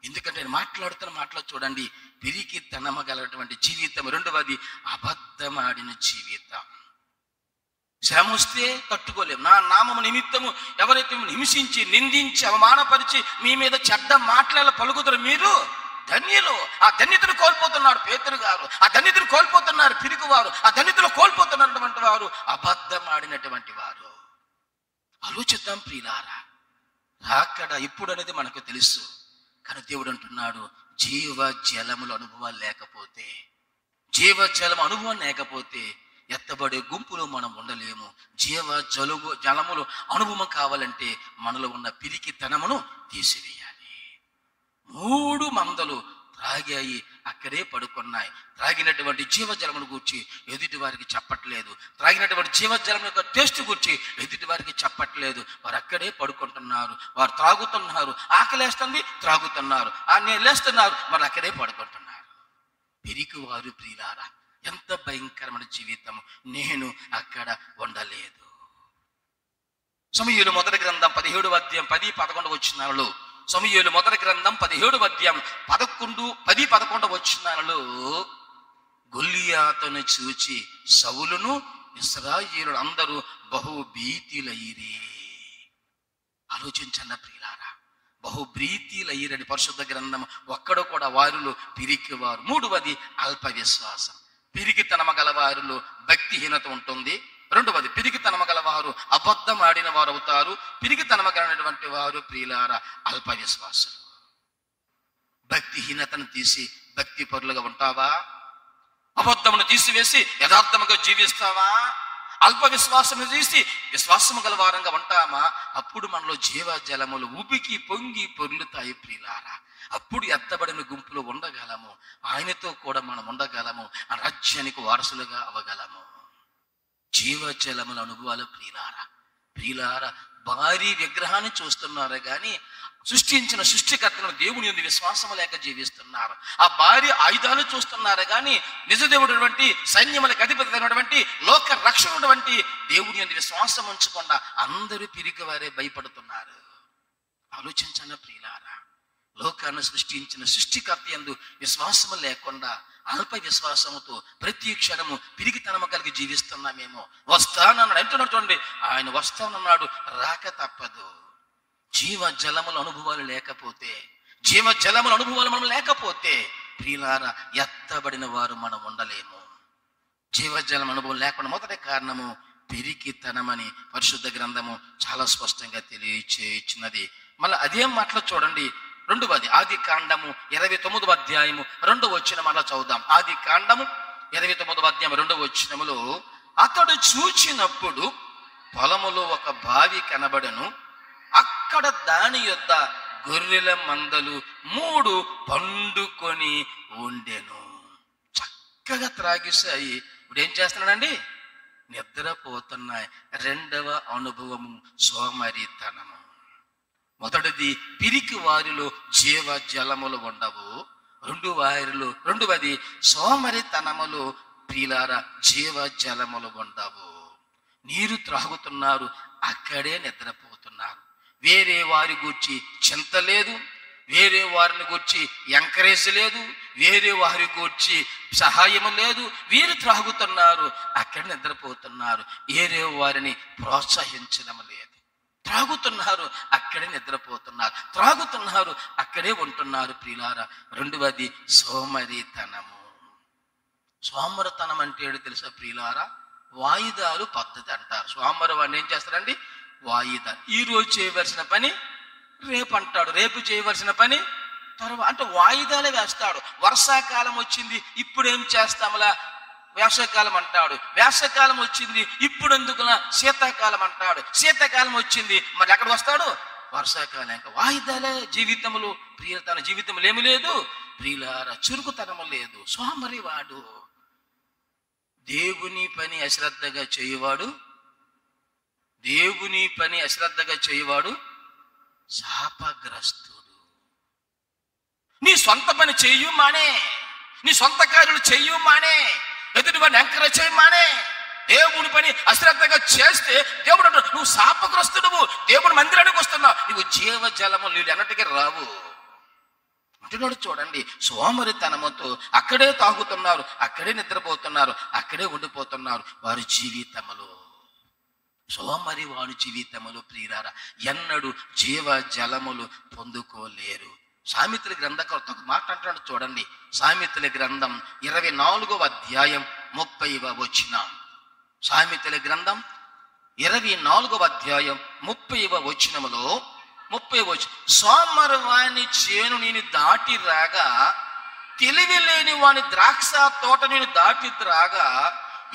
ఎందుకంటే నేను మాట్లాడుతున్న మాటలో చూడండి, పిరికితనము గలటువంటి జీవితం. రెండవది అబద్ధమాడిన జీవితం. శ్రమ వస్తే తట్టుకోలేము. నా నామము నిమిత్తము ఎవరైతే హింసించి, నిందించి, అవమానపరిచి మీ మీద చెడ్డ మాటల పలుకుతారు మీరు ధన్యులు. ఆ ధన్యతను కోల్పోతున్నాడు పేతురు గారు. ఆ ధన్యతను కోల్పోతున్నారు పిరికివారు. ఆ ధన్యతను కోల్పోతున్నటువంటి వారు అబద్ధమాడినటువంటి వారు. ఆలోచిద్దాం ప్రియులారా. రాకడ ఇప్పుడు అనేది మనకు తెలుసు. కానీ దేవుడు అంటున్నాడు, జీవ జలముల అనుభవాలు లేకపోతే, జీవ జలం అనుభవం లేకపోతే ఎత్తబడే గుంపులో మనం ఉండలేము. జీవ జలములు అనుభవం కావాలంటే మనలో ఉన్న పిరికితనమును తీసివేయాలి. 3 మందలు త్రాగాయి, అక్కడే పడుకున్నాయి. త్రాగినటువంటి జీవజలమును గూర్చి ఎదుటి వారికి చెప్పట్లేదు. త్రాగినటువంటి జీవజలం యొక్క టేస్ట్ గూర్చి ఎదుటి వారికి చెప్పట్లేదు. వారు అక్కడే పడుకుంటున్నారు. వారు త్రాగుతున్నారు. ఆకలేస్తుంది, త్రాగుతున్నారు. లేస్తున్నారు, మరి అక్కడే పడుకుంటున్నారు. పిరికివారు ప్రియులారా, ఎంత భయంకరమైన జీవితం. నేను అక్కడ ఉండలేదు. సమూయేలు మొదటి గ్రంథం 17:10-11 సమూయేలు మొదటి గ్రంథం 17వ అధ్యాయం 10-11 వచనాలలో గొల్లియాతును చూచి సౌలును ఇశ్రాయేలును అందరూ బహుభీతిలైరి. ఆలోచించండి ప్రియులారా, బహుభీతిలైరని పరిశుద్ధ గ్రంథం. ఒక్కడు కూడా వారిలో పిరికివారు. మూడవది అల్ప విశ్వాసం. పిరికితనమ గల వారిలో భక్తిహీనత ఉంటుంది. రెండవది పిరికితనమ గల వారు అబద్ధం ఆడిన వారు అవుతారు. పిరికితనమ కలిగినటువంటి వారు ప్రియులారా అల్ప విశ్వాసులు. భక్తిహీనతను తీసి భక్తి పరులుగా ఉంటావా? అబద్ధమును తీసివేసి యథార్థముగా జీవిస్తావా? అల్ప విశ్వాసము తీసి విశ్వాసము గల వారంగా ఉంటామా? అప్పుడు మనలో జీవజలములు ఉబికి పొంగి పొర్లుతాయి ప్రియులారా. అప్పుడు ఎత్తబడిన గుంపులో ఉండగలము. ఆయనతో కూడా మనం ఉండగలము. ఆ రాజ్యానికి వారసులుగా అవ్వగలము. జీవజలముల అనుభవాలు ప్రియులారా, భారీ విగ్రహాన్ని చూస్తున్నారు కానీ సృష్టించిన సృష్టికర్తను దేవుని యందు విశ్వాసము లేక జీవిస్తున్నారు. ఆ భారీ ఆయుధాలు చూస్తున్నారు కానీ నిజదేవుడటువంటి సైన్యములకు అధిపతి అయినటువంటి లోక రక్షణటువంటి దేవుని యందు విశ్వాసం ఉంచకుండా అందరూ పిరికి వారే భయపడుతున్నారు. ఆలోచించండి ప్రియులారా, లోకాన్ని సృష్టించిన సృష్టికర్త యందు విశ్వాసము లేకుండా అల్ప విశ్వాసముతో ప్రతి క్షణము పిరికితనము కలిగి జీవిస్తున్నామేమో. వస్తానన్నాడు అంటున్నాడు చూడండి, ఆయన వస్తానన్నాడు, రాక తప్పదు. జీవజలముల అనుభవాలు లేకపోతే, జీవజలముల అనుభవాలు మనం లేకపోతే ప్రియులారా ఎత్తబడిన వారు మనం ఉండలేము. జీవజలం అనుభవం లేకుండా మొదటి కారణము పిరికితనమని పరిశుద్ధ గ్రంథము చాలా స్పష్టంగా తెలియచేయుచున్నది. మళ్ళీ అదేం మాటలో చూడండి, రెండవది ఆది కాండము 29వ అధ్యాయము 2వ వచనం అలా చదువుదాం. ఆది కాండము 29వ అధ్యాయం 2వ వచనములో, అతడు చూచినప్పుడు పొలములో ఒక బావి కనబడెను. అక్కడ దాని యొద్ద గొర్రెల మందలు 3 పండుకొని ఉండెను. చక్కగా త్రాగిసాయి. ఇప్పుడు ఏం చేస్తున్నాడండి? నిద్రపోతున్నాయి. రెండవ అనుభవము సోమరితనము. మొదటిది పిరికి వారిలో జీవ జలములు ఉండవు. రెండవది సోమరితనములు ప్రియులారా జీవ జలములు ఉండవు. నీరు త్రాగుతున్నారు, అక్కడే నిద్రపోతున్నారు. వేరే వారి గురించి చింత లేదు, వేరే వారిని గురించి ఎంకరేజ్ లేదు, వేరే వారి గురించి సహాయం లేదు. వీరు త్రాగుతున్నారు, అక్కడ నిద్రపోతున్నారు. వేరే వారిని ప్రోత్సహించడం లేదు. త్రాగుతున్నారు, అక్కడే నిద్రపోతున్నారు. త్రాగుతున్నారు, అక్కడే ఉంటున్నారు ప్రియులారా. రెండవది సోమరితనము. సోమరితనం అంటే ఏంటో తెలుసా ప్రియులారా? వాయిదాలు పద్ధతి అంటారు. సోమవారం వాడిని ఏం చేస్తారండి? వాయిదాలు. ఈరోజు చేయవలసిన పని రేపు అంటాడు, రేపు చేయవలసిన పని తర్వాత అంటే వాయిదాలే వేస్తాడు. వర్షాకాలం వచ్చింది, ఇప్పుడు ఏం చేస్తాములా? వేసవికాలం అంటాడు. వేసవికాలం వచ్చింది, ఇప్పుడు ఎందుకులా? శీతాకాలం అంటాడు. శీతాకాలం వచ్చింది, మరి ఎక్కడ వస్తాడు? వర్షాకాలం. ఇంకా వాయిదాలే జీవితములు. తన జీవితంలో ఏమి లేదు ప్రియులారా, చురుకుతనము లేదు. సోమరి వాడు. దేవుని పని అశ్రద్ధగా చేయువాడు, దేవుని పని అశ్రద్ధగా చేయువాడు శాపగ్రస్తుడు. నీ సొంత పని చెయ్యు మానే, నీ సొంత కార్యాలు చెయ్యు మానే, ఎదుటి వాడిని ఎంకరేజ్ చేయ మానే. దేవుని పని అశ్రద్ధగా చేస్తే దేవుడు నువ్వు శాపగ్రస్తుడువు, దేవుని మందిరానికి వస్తున్నావు, నువ్వు జీవజలము నీళ్ళు ఎన్నటికీ రావు అంటున్నాడు. చూడండి, సోమరితనముతో అక్కడే తాగుతున్నారు, అక్కడే నిద్రపోతున్నారు, అక్కడే ఉండిపోతున్నారు. వారి జీవితములు సోమరి వారి జీవితములు ప్రియులారా ఎన్నడూ జీవజలములు పొందుకోలేరు. సామెతల గ్రంథకర్త ఒక మాట అంటాడు చూడండి. సామెతల గ్రంథం 24వ అధ్యాయం 30వ వచనం. సామెతల గ్రంథం 24వ అధ్యాయం 30వ వచనములో 30వ వచనం, సోమరివాని చేను నేను దాటి రాగా, తెలివి లేని వాని ద్రాక్ష తోట నేను దాటి రాగా,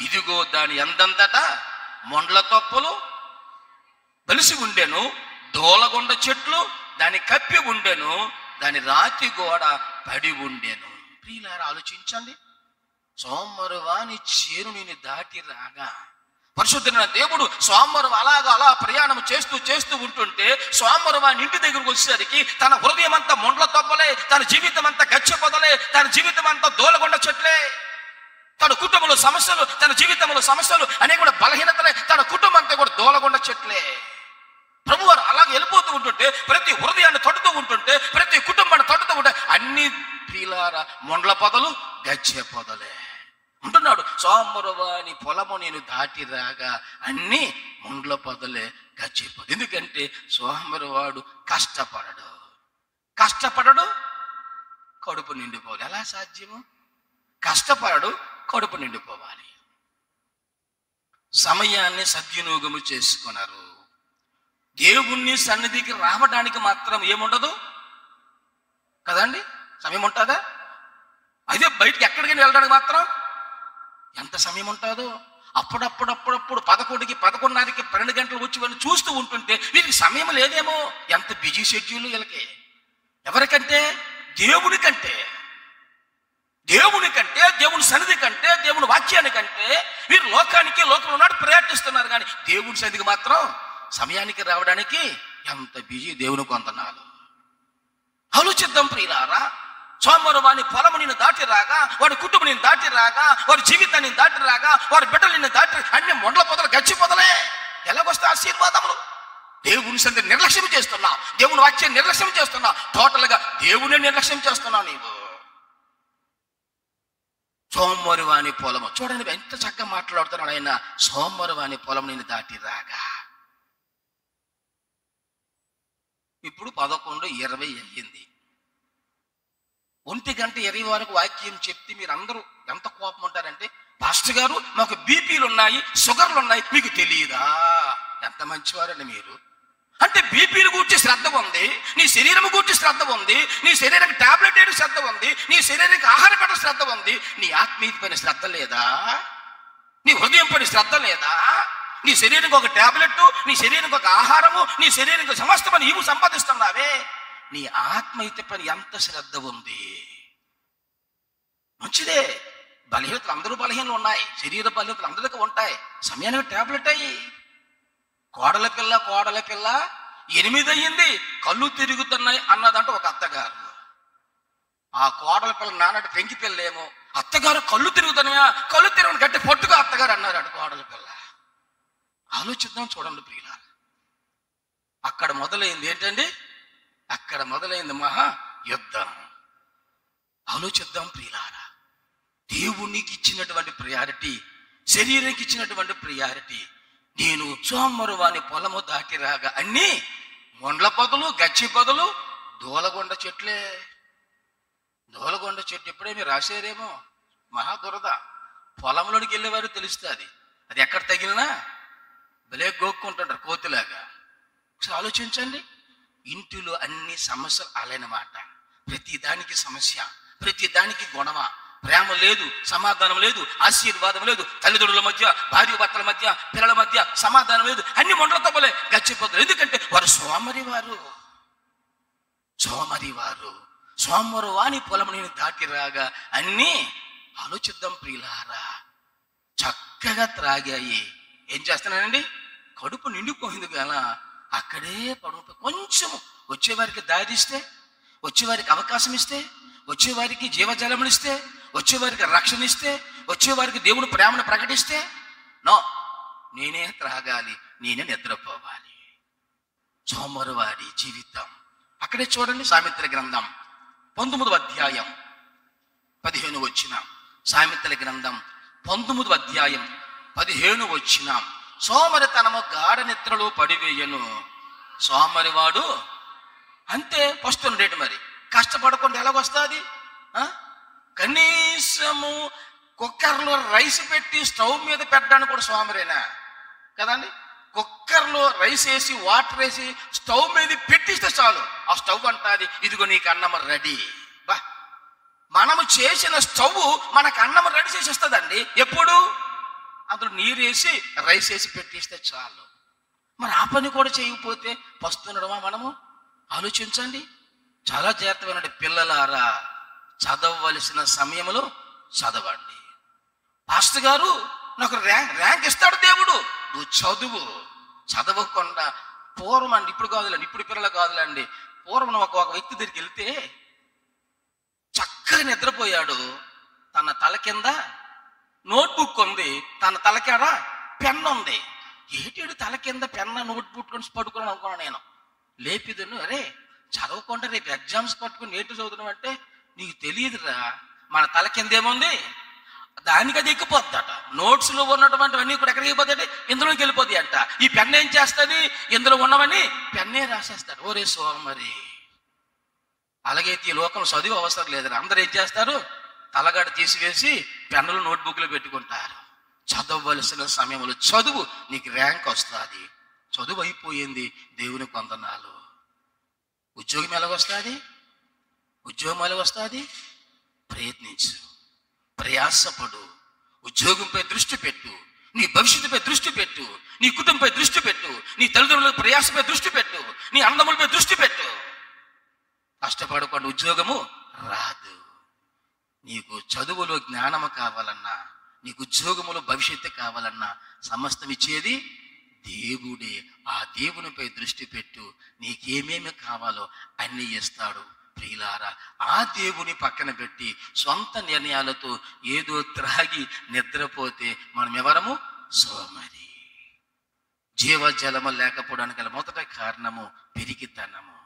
ఇదిగో దాని ఎందంతట మొండ్ల తొప్పలు బలిసి ఉండెను, దోలగొండ చెట్లు దాని కప్పి ఉండెను, దాని రాతి గోడ పడి ఉండెను. ప్రియులారా ఆలోచించండి, సోమరివాని చేను నేను దాటి రాగా. పరిశుద్ధమైన దేవుడు సోమవారం అలా ప్రయాణం చేస్తూ ఉంటుంటే సోమవారం ఇంటి దగ్గరకు వచ్చేసరికి తన హృదయం అంతా మొండ్ల తొప్పలే, తన జీవితం అంతా గచ్చ పొదలే, తన జీవితం అంతా దోలగొండ చెట్లే, తన కుటుంబంలో సమస్యలు, తన జీవితంలో సమస్యలు అనేక బలహీనతలే, తన కుటుంబం అంతా కూడా దోలగొండ చెట్లే. ప్రభువారు అలాగే వెళ్ళిపోతూ ఉంటుంటే ప్రతి హృదయాన్ని తట్టుతూ ఉంటుంటే, ప్రతి కుటుంబాన్ని తట్టుతూ ఉంటే అన్ని ప్రియులారా మొండ్ల పొదలు, గచ్చే పొదలే ఉంటున్నాడు. సోమరవాని పొలము నేను దాటి రాగా అన్ని ముండ్ల పొదలే, గచ్చే పొద. ఎందుకంటే సోమరవాడు కష్టపడడు కడుపు నిండిపోవాలి. ఎలా సాధ్యము? కష్టపడడు, కడుపు నిండిపోవాలి. సమయాన్ని సద్వినియోగము చేసుకున్నారు. దేవుణ్ణి సన్నిధికి రావడానికి మాత్రం ఏముండదు కదండి, సమయం ఉంటుందా? అదే బయటికి ఎక్కడికైనా వెళ్ళడానికి మాత్రం ఎంత సమయం ఉంటుందో. అప్పుడప్పుడు 11కి 11:30కి 12 గంటలు వచ్చి వాళ్ళు చూస్తూ ఉంటుంటే వీరికి సమయం లేదేమో. ఎంత బిజీ షెడ్యూల్ వీళ్ళకి. ఎవరికంటే? దేవుని కంటే, దేవుని సన్నిధి కంటే, దేవుని వాక్యానికంటే వీరు లోకంలో నాడు ప్రయత్నిస్తున్నారు. కానీ దేవుని సన్నిధికి మాత్రం సమయానికి రావడానికి ఎంత బిజీ దేవుని కొంతనాలు. ఆలోచిద్దాం ప్రియులారా. సోమరవాని పొలము నిన్ను దాటి రాగా, వాడి కుటుంబం నిన్ను దాటి రాగా, వాడి జీవితాన్ని దాటి రాగా, వాడి బిడ్డలు నిన్ను దాటి అన్ని మొండ్ల పొదలు, గచ్చి పొదలే. ఎలాగొస్తే ఆశీర్వాదములు? దేవుని సన్నిధిని నిర్లక్ష్యం చేస్తున్నావు, దేవుని వాక్యాన్ని నిర్లక్ష్యం చేస్తున్నావు, టోటల్గా దేవుని నిర్లక్ష్యం చేస్తున్నావు నీవు. సోమరవాని పొలము చూడండి ఎంత చక్కగా మాట్లాడుతున్నాడు ఆయన. సోమరవాని పొలము నిన్ను దాటి రాగా. ఇప్పుడు 11:20 అయ్యింది. 1:20 వరకు వాక్యం చెప్తే మీరు అందరూ ఎంత కోపం ఉంటారంటే, పాస్టర్ గారు మాకు బీపీలు ఉన్నాయి, షుగర్లు ఉన్నాయి, మీకు తెలియదా? ఎంత మంచివారండి మీరు. అంటే బీపీలు గూర్చి శ్రద్ధ ఉంది, నీ శరీరం గూర్చి శ్రద్ధ ఉంది, నీ శరీరానికి టాబ్లెట్ వేయడం శ్రద్ధ ఉంది, నీ శరీరానికి ఆహారం పెట్టడం శ్రద్ధ ఉంది. నీ ఆత్మీయత పైన శ్రద్ధ లేదా? నీ హృదయం పైన శ్రద్ధ లేదా? నీ శరీరానికి ఒక టాబ్లెట్, నీ శరీరానికి ఒక ఆహారము, నీ శరీరానికి సమస్తమని ఇవి సంపాదిస్తున్నావే. నీ ఆత్మీయత పైన ఎంత శ్రద్ధ ఉంది? మంచిదే. బలహీనతలు అందరూ బలహీనలు ఉన్నాయి, శరీర బలహీనతలు అందరికీ ఉంటాయి. సమయానికి టాబ్లెట్ అయ్యి. కోడల పిల్ల 8 అయ్యింది, కళ్ళు తిరుగుతున్నాయి అన్నదంటే ఒక అత్తగారు. ఆ కోడల పిల్ల నాన్నటి పెంకి పిల్లేమో, అత్తగారు కళ్ళు తిరుగుతున్నాయా, కళ్ళు తిరగని గట్టి పొట్టుగా అత్తగారు అన్నారు అటు కోడల పిల్ల. ఆలోచిద్దాం చూడండి ప్రియులారా. అక్కడ మొదలైంది ఏంటండి? అక్కడ మొదలైంది మహా యుద్ధం. ఆలోచిద్దాం ప్రియులారా. దేవునికి ఇచ్చినటువంటి ప్రయారిటీ, శరీరానికి ఇచ్చినటువంటి ప్రయారిటీ. నేను సోమరవాని పొలము దాటి రాగా అన్ని మొండ్ల పొదలు, గచ్చి పొదలు, దూలగొండ చెట్లే. దూలగొండ చెట్టు ఎప్పుడే మీరు రాశారేమో, మహా దురద. పొలంలోనికి వెళ్ళేవారు తెలుస్తుంది అది ఎక్కడ తగిలినా భలే గోక్కుంటుంటారు కోతిలాగా. ఒకసారి ఆలోచించండి. ఇంటిలో అన్ని సమస్యలు అలానమాట. ప్రతి దానికి సమస్య, ప్రతి దానికి గొడవ, ప్రేమ లేదు, సమాధానం లేదు, ఆశీర్వాదం లేదు, తల్లిదండ్రుల మధ్య, భార్య భర్తల మధ్య, పిల్లల మధ్య సమాధానం లేదు, అన్ని మొండ్ల తప్పలే, గచ్చిపోతారు. ఎందుకంటే వారు సోమరివారు. సోమరవాని పొలం నేను దాటి రాగా అన్నీ. ఆలోచిద్దాం ప్రియులారా. చక్కగా త్రాగాయి. ఏం చేస్తున్నానండి? కడుపు నిండిపోయింది గల అక్కడే పడుకో. కొంచెం వచ్చేవారికి దారిస్తే, వచ్చేవారికి అవకాశం ఇస్తే, వచ్చేవారికి జీవజలములు ఇస్తే, వచ్చేవారికి రక్షణ ఇస్తే, వచ్చేవారికి దేవుని ప్రేమను ప్రకటిస్తే, నో, నేనే త్రాగాలి, నేనే నిద్రపోవాలి. సోమరవాడి జీవితం. అక్కడే చూడండి సామెతల గ్రంథం 19వ అధ్యాయం 15 వచనం. సామెతల గ్రంథం 19వ అధ్యాయం 15 వచనం. సోమరితనము గాఢ నిద్రలో పడివేయను, సోమరివాడు అంతే. ఫస్ట్ రేటు మరి కష్టపడకుండా ఎలాగొస్తుంది? కనీసము కుక్కర్లో రైస్ పెట్టి స్టవ్ మీద పెట్టడానికి కూడా సోమరేనా కదండి? కుక్కర్లో రైస్ వేసి వాటర్ వేసి స్టవ్ మీద పెట్టిస్తే చాలు, ఆ స్టవ్ అంటుంది ఇదిగో నీకు అన్నం రెడీ. బా, మనము చేసిన స్టవ్ మనకు అన్నం రెడీ చేసేస్తుందండి. ఎప్పుడు? అందులో నీరు వేసి రైస్ వేసి పెట్టిస్తే చాలు. మరి ఆ పని కూడా చేయకపోతే పస్తుండడమా మనము? ఆలోచించండి. చాలా జాగ్రత్తమైన పిల్లలారా, చదవవలసిన సమయంలో చదవండి. పాస్టర్ గారు నాకు ర్యాంక్ ఇస్తాడు దేవుడు, నువ్వు చదవకుండా పూర్వం అండి, ఇప్పుడు కాదులేండి, ఇప్పుడు పిల్లలు కాదులేండి, పూర్వం ఒక వ్యక్తి దగ్గరికి వెళ్తే చక్కగా నిద్రపోయాడు. తన తల కింద నోట్బుక్ ఉంది, తన తలకాడ పెన్ ఉంది. ఏటేడు తల కింద పెన్న నోట్ పుట్టుకొని పడుకున్నాను అనుకున్నాను నేను. లేపిదను, అరే చదవకుండా రేపు ఎగ్జామ్స్ పట్టుకుని నేటి చదువుతున్నాం అంటే నీకు తెలియదురా. మన తల కింద ఏముంది, దానికి అది ఎక్కిపోద్దట. నోట్స్లో ఉన్నటువంటివన్నీ కూడా ఎక్కడికి వెళ్ళిపోతాయి, ఇందులోకి వెళ్ళిపోతాయి అంట. ఈ పెన్ ఏం చేస్తుంది, ఇందులో ఉన్నవన్నీ పెన్నే రాసేస్తాడు. ఓరే సోమరి. అలాగే ఈ లోకం చదువు అవసరం లేదని అందరూ ఏం చేస్తారు, తలగడ తీసివేసి పెన్నులు నోట్బుక్లు పెట్టుకుంటారు. చదవవలసిన సమయంలో చదువు, నీకు ర్యాంక్ వస్తుంది. చదువు అయిపోయింది, దేవునికి వందనాలు. ఉద్యోగం ఎలాగొస్తుంది, ఉద్యోగం ఎలాగొస్తుంది, ప్రయత్నించు, ప్రయాసపడు, ఉద్యోగంపై దృష్టి పెట్టు, నీ భవిష్యత్తుపై దృష్టి పెట్టు, నీ కుటుంబంపై దృష్టి పెట్టు, నీ తల్లిదండ్రుల ప్రయాసపై దృష్టి పెట్టు, నీ అన్నదమ్ములపై దృష్టి పెట్టు. కష్టపడకుండా ఉద్యోగము రాదు. నీకు చదువులో జ్ఞానము కావాలన్నా, నీకు ఉద్యోగములో భవిష్యత్తు కావాలన్నా సమస్తం ఇచ్చేది దేవుడే. ఆ దేవునిపై దృష్టి పెట్టు, నీకేమేమి కావాలో అన్ని ఇస్తాడు. ప్రియులారా, ఆ దేవుని పక్కన పెట్టి సొంత నిర్ణయాలతో ఏదో త్రాగి నిద్రపోతే మనం ఎవరము, సోమరి. జీవజలము లేకపోవడానికి గల మొదటి కారణము పిరికితనము.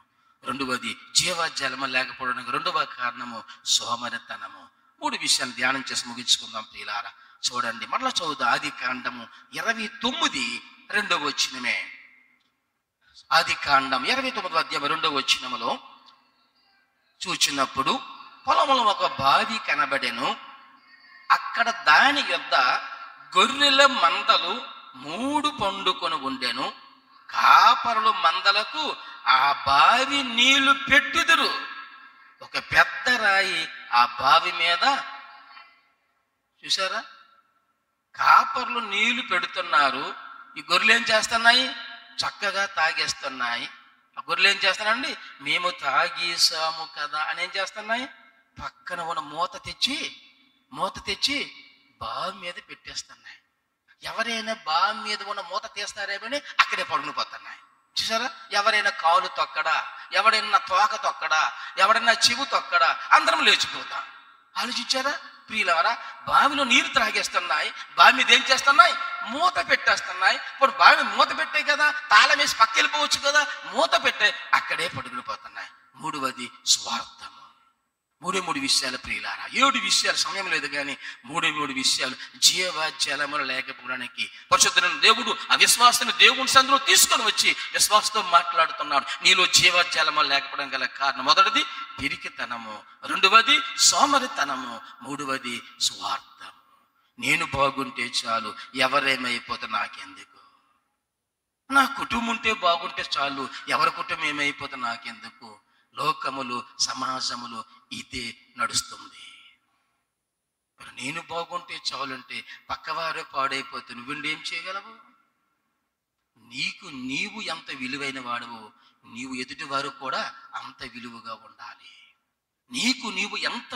రెండవది జీవజలము లేకపోవడానికి రెండవ కారణము సోమరితనము. 3 విషయాలు ధ్యానం చేసి ముగించుకుందాం ప్రియులారా. చూడండి, మరలా చదువుదాం. ఆదికాండము 29:2. ఆదికాండం 29:2 చూచినప్పుడు పొలంలో ఒక బావి కనబడెను. అక్కడ దాని యొద్ద గొర్రెల మందలు 3 పండుకొని ఉండెను. కాపరులు మందలకు ఆ బావి నీళ్లు పెట్టుదురు. ఒక పెద్ద రాయి ఆ బావి మీద, చూసారా, కాపర్లు నీళ్లు పెడుతున్నారు. ఈ గొర్రెలు ఏం చేస్తున్నాయి, చక్కగా తాగేస్తున్నాయి. ఆ గొర్రెలు ఏం చేస్తున్నాయండి, మేము తాగేసాము కదా అని ఏం చేస్తున్నాయి, పక్కన ఉన్న మూత తెచ్చి బావి మీద పెట్టేస్తున్నాయి. ఎవరైనా బావి మీద ఉన్న మూత తీస్తారేమని అక్కడే పడుకునిపోతున్నాయి. చూసారా, ఎవరైనా కాలు తొక్కడా, ఎవడైనా తోక తొక్కడా, ఎవడైనా చెవు తొక్కడా, అందరం లేచిపోతాం. ఆలోచించారా ప్రియులారా? బావిలో నీరు త్రాగేస్తున్నాయి, బావి మీద ఏం చేస్తున్నాయి, మూత పెట్టేస్తున్నాయి. ఇప్పుడు బావి మూత పెట్టాయి కదా, తాళం వేసి పక్క వెళ్ళిపోవచ్చు కదా, మూత పెట్టే అక్కడే పడుకునిపోతున్నాయి. 3వది స్వార్థము. 3 విషయాలు ప్రియులారా. 7 విషయాలు సమయం లేదు కానీ 3 విషయాలు జీవజలములు లేకపోవడానికి పరిశుద్ధుడైన దేవుడు ఆ విశ్వాసాన్ని దేవుని సందులో తీసుకొని వచ్చి విశ్వాసంతో మాట్లాడుతున్నాడు. నీలో జీవజలము లేకపోవడం గల కారణం మొదటిది పిరికితనము, రెండవది సోమరితనము, 3వది స్వార్థము. నేను బాగుంటే చాలు, ఎవరేమైపోతే నాకెందుకు, నా కుటుంబం ఉంటే బాగుంటే చాలు, ఎవరి కుటుంబం ఏమైపోతే నాకెందుకు. లోకములు సమాజములు ఇదే నడుస్తుంది. నేను బాగుంటే చాలంటే పక్కవారే పాడైపోతే నువ్వేం చేయగలవు? నీవు ఎంత విలువైన వాడవో నీవు ఎదుటి వారు కూడా అంత విలువగా ఉండాలి. నీవు ఎంత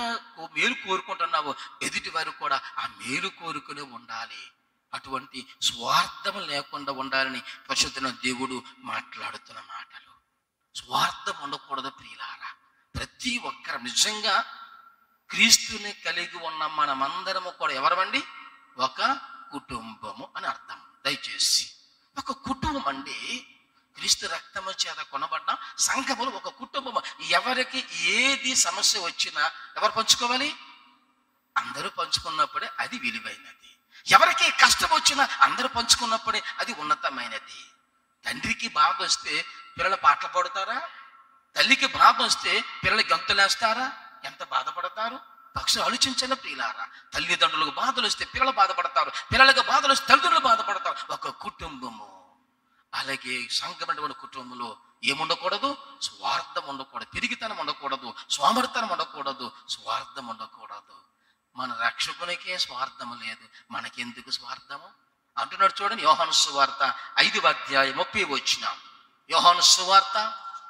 మేలు కోరుకుంటున్నావో ఎదుటి వారు కూడా ఆ మేలు కోరుకునే ఉండాలి. అటువంటి స్వార్థం లేకుండా ఉండాలని పరిశుద్ధుడైన దేవుడు మాట్లాడుతున్న మాటలు. స్వార్థం ఉండకూడదు ప్రియులారా. ప్రతి ఒక్కరు నిజంగా క్రీస్తుని కలిగి ఉన్న మనమందరము కూడా ఎవరమండి, ఒక కుటుంబము అని అర్థం. దయచేసి ఒక కుటుంబం అండి, క్రీస్తు రక్తము చేత కొనబడ్డ సంఘములు ఒక కుటుంబం. ఎవరికి ఏది సమస్య వచ్చినా ఎవరు పంచుకోవాలి, అందరూ పంచుకున్నప్పుడే అది విలువైనది. ఎవరికి కష్టం వచ్చినా అందరూ పంచుకున్నప్పుడే అది ఉన్నతమైనది. తండ్రికి బాధ వస్తే పిల్లలు పాటలు పాడుతారా? తల్లికి బాధ వస్తే పిల్లలు గంతులేస్తారా? ఎంత బాధపడతారు? పక్షులు ఆలోచించాలి ప్రియులారా. తల్లిదండ్రులకు బాధలు వస్తే పిల్లలు బాధపడతారు, పిల్లలకు బాధలు వస్తే తల్లిదండ్రులు బాధపడతారు. ఒక కుటుంబము. అలాగే సంఘమైన కుటుంబంలో ఏముండకూడదు, స్వార్థం ఉండకూడదు, పిరిగితనం ఉండకూడదు, సోమరితనం ఉండకూడదు, స్వార్థం ఉండకూడదు. మన రక్షకునికే స్వార్థము లేదు, మనకెందుకు స్వార్థము అంటున్నాడు. చూడండి, యోహాను సువార్త 5:30. యోహాను సువార్త